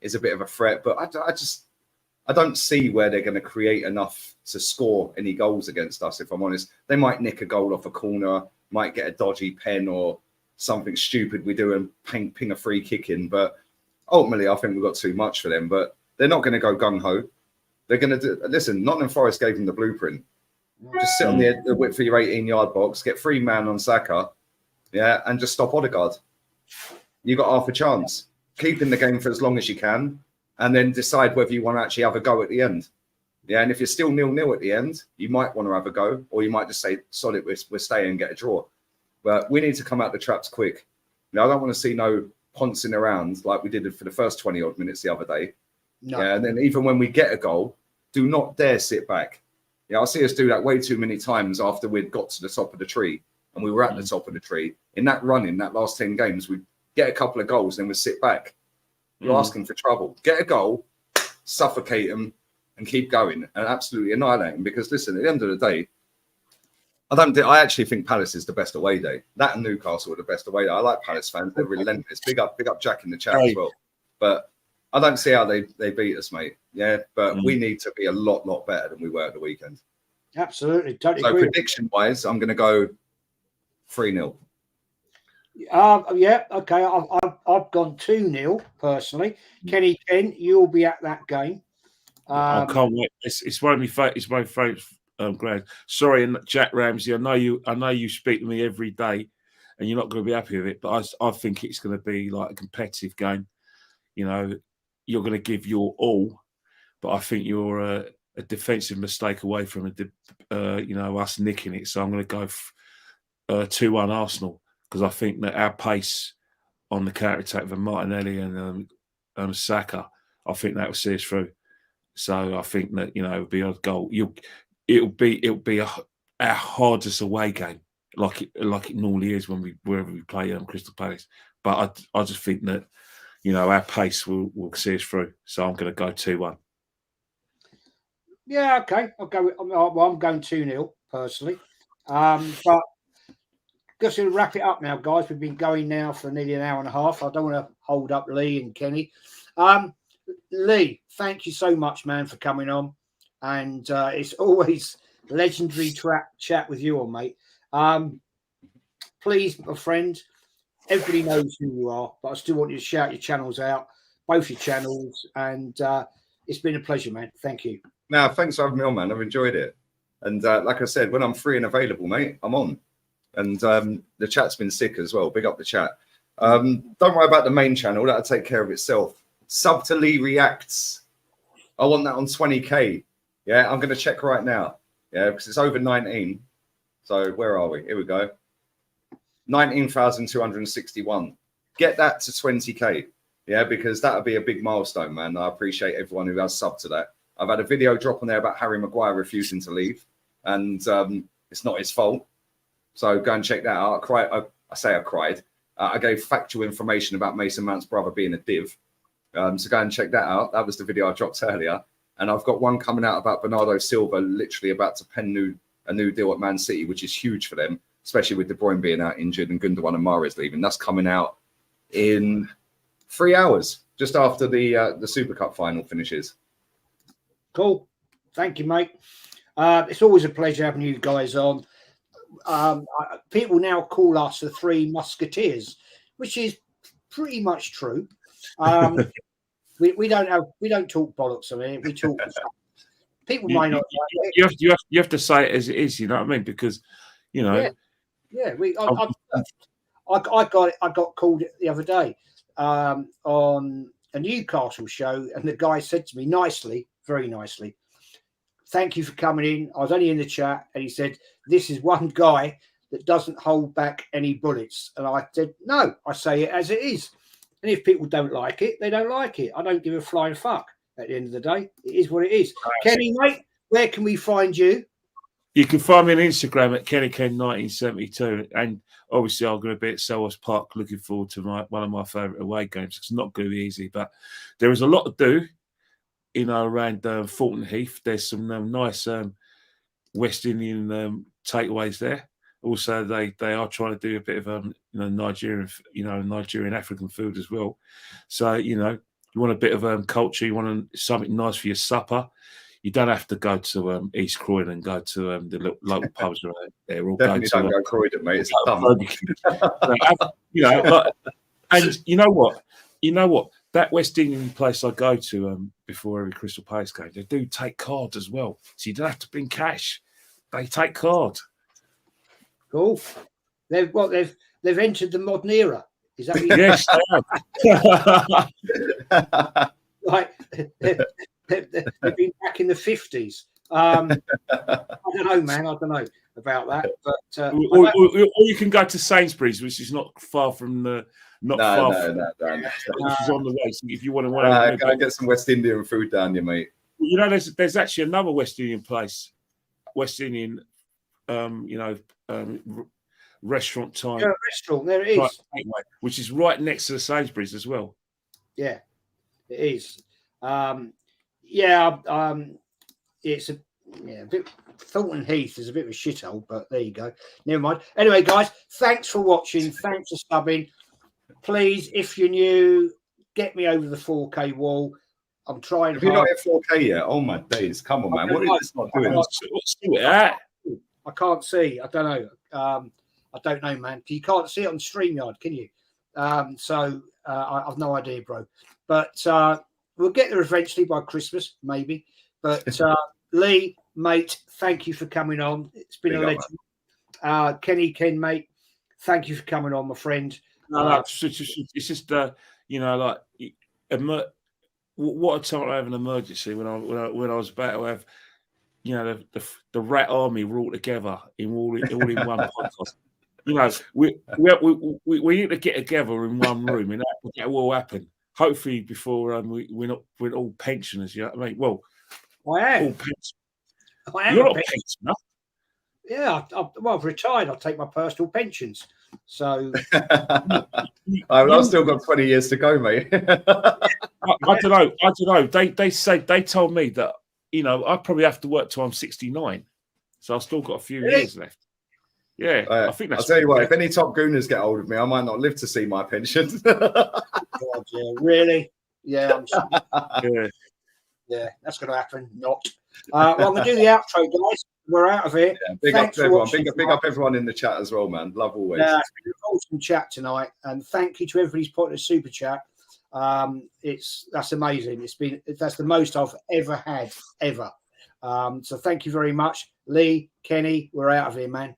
is a bit of a threat, but I don't see where they're going to create enough to score any goals against us, if I'm honest. They might nick a goal off a corner, might get a dodgy pen or something stupid we do and ping a free kick in. But ultimately, I think we've got too much for them. But they're not going to go gung-ho. They're going to do... Listen, Nottingham Forest gave them the blueprint. Just sit on the width for your 18-yard box, get 3 man on Saka, yeah, and just stop Odegaard. You got half a chance. Keep in the game for as long as you can, and then decide whether you want to actually have a go at the end. Yeah, and if you're still 0-0 at the end, you might want to have a go, or you might just say, solid, we're staying and get a draw. But we need to come out the traps quick. I don't want to see no poncing around like we did for the first 20-odd minutes the other day. No. Yeah, and then even when we get a goal, do not dare sit back. Yeah, I see us do that way too many times after we'd got to the top of the tree and we were at the top of the tree. In that run, in that last 10 games, we get a couple of goals, then we sit back. You're asking for trouble. Get a goal, suffocate them, and keep going and absolutely annihilate them. Because listen, at the end of the day, I actually think Palace is the best away day. That and Newcastle are the best away day. I like Palace fans. They're relentless. Big up Jack in the chat as well. But I don't see how they beat us, mate. Yeah, but we need to be a lot better than we were at the weekend. Absolutely. Totally so agree. Prediction-wise, I'm going to go 3-0. Yeah, okay. I've gone 2-0 personally. Kenny Ken, you'll be at that game. I can't wait. It's one of my favourite. Glad. Sorry, and Jack Ramsey. I know you speak to me every day, and you're not going to be happy with it. But I think it's going to be like a competitive game. You're going to give your all, but I think you're a defensive mistake away from us nicking it. So I'm going to go 2-1 Arsenal, because I think that our pace on the counter attack with Martinelli and Saka, I think that will see us through. So I think that it'll be a goal. It'll be our hardest away game, like it normally is wherever we play Crystal Palace. But I just think that our pace will see us through. So I'm going to go 2-1. Yeah, okay. I'm going 2-0 personally. But just to wrap it up now, guys. We've been going now for nearly an hour and a half. I don't want to hold up Lee and Kenny. Lee, thank you so much, man, for coming on. And it's always legendary chat with you on, mate. please, my friend, everybody knows who you are, but I still want you to shout your channels out, both your channels, and it's been a pleasure, man. Thank you. Now, thanks for having me on, man. I've enjoyed it. And like I said, when I'm free and available, mate, I'm on. And the chat's been sick as well. Big up the chat. Don't worry about the main channel. That'll take care of itself. Sub to Lee Reacts. I want that on 20K. Yeah, I'm going to check right now. Yeah, because it's over 19. So where are we? Here we go. 19,261. Get that to 20K. Yeah, because that would be a big milestone, man. I appreciate everyone who has subbed to that. I've had a video drop on there about Harry Maguire refusing to leave, and it's not his fault. So go and check that out. I cried. I gave factual information about Mason Mount's brother being a div. So go and check that out. That was the video I dropped earlier. And I've got one coming out about Bernardo Silva literally about to pen a new deal at Man City, which is huge for them, especially with De Bruyne being out injured and Gundogan and Mahrez leaving. That's coming out in 3 hours, just after the Super Cup final finishes. Cool. Thank you, mate. It's always a pleasure having you guys on. People now call us the Three Musketeers, which is pretty much true. We don't talk bollocks on here. We talk. People might not. You have to say it as it is. You know what I mean? Because you know. Yeah. I got called the other day on a Newcastle show, and the guy said to me nicely, very nicely, "Thank you for coming in. I was only in the chat," and he said, "This is one guy that doesn't hold back any bullets." And I said, "No, I say it as it is. And if people don't like it, they don't like it. I don't give a flying fuck at the end of the day. It is what it is." Kenny, mate, where can we find you? You can find me on Instagram at KennyKen1972. And obviously, I'm going to be at Selhurst Park looking forward to one of my favourite away games. It's not going to be easy, but there is a lot to do, you know, around Fulton Heath. There's some nice West Indian takeaways there. Also, they are trying to do a bit of Nigerian African food as well. So, you know, you want a bit of culture, you want something nice for your supper. You don't have to go to East Croydon and go to the local pubs around there. Or Definitely don't go Croydon, mate. It's dumb. You know, and you know what? That West Indian place I go to before every Crystal Palace game, they do take cards as well. So you don't have to bring cash. They take cards. Cool. They've entered the modern era. Is that what yes, they have. Like they've been back in the 50s. I don't know, man. I don't know about that. But or you can go to Sainsbury's, which is not far from the No. which is on the way. So if you want to go and get some West Indian food down here, mate. You know, there's actually another West Indian place, restaurant time. Yeah, restaurant, there it is. Which is right next to the Sainsbury's as well. Yeah, it is. It's a bit. Fulton Heath is a bit of a shithole, but there you go. Never mind. Anyway, guys, thanks for watching. Thanks for subbing. Please, if you're new, get me over the 4K wall. I'm trying. Have you not hit 4K yet? Oh my days! Come on, man. What is this not doing? I can't see. I don't know. I don't know, man. You can't see it on StreamYard, can you? I've no idea, bro. But we'll get there eventually by Christmas, maybe. But Lee, mate, thank you for coming on. It's been a legend. Kenny, Ken, mate, thank you for coming on, my friend. It's just what a time to have an emergency when I was about to have, you know, the Rat Army were all together all in one podcast. You know, we need to get together in one room, and that will happen. Hopefully, before we're all pensioners. You know what I mean? Well, I am. You're not a pensioner. Yeah, I've retired. I'll take my personal pensions. So I've still got 20 years to go, mate. I don't know. They told me that, you know, I probably have to work till I'm 69, so I've still got a few years left. Yeah, I think that's. I'll tell you what. If any Top Gooners get hold of me, I might not live to see my pension. God, yeah, really? Yeah, yeah. Yeah, that's going to happen. Not. Well, I'm going to do the outro, guys. We're out of here. Yeah, big Thanks up to for everyone. watching Big up everyone in the chat as well, man. Love always. Yeah, it's been an awesome chat tonight, and thank you to everybody's put in a super chat. That's amazing. That's the most I've ever had ever. So thank you very much, Lee, Kenny. We're out of here, man.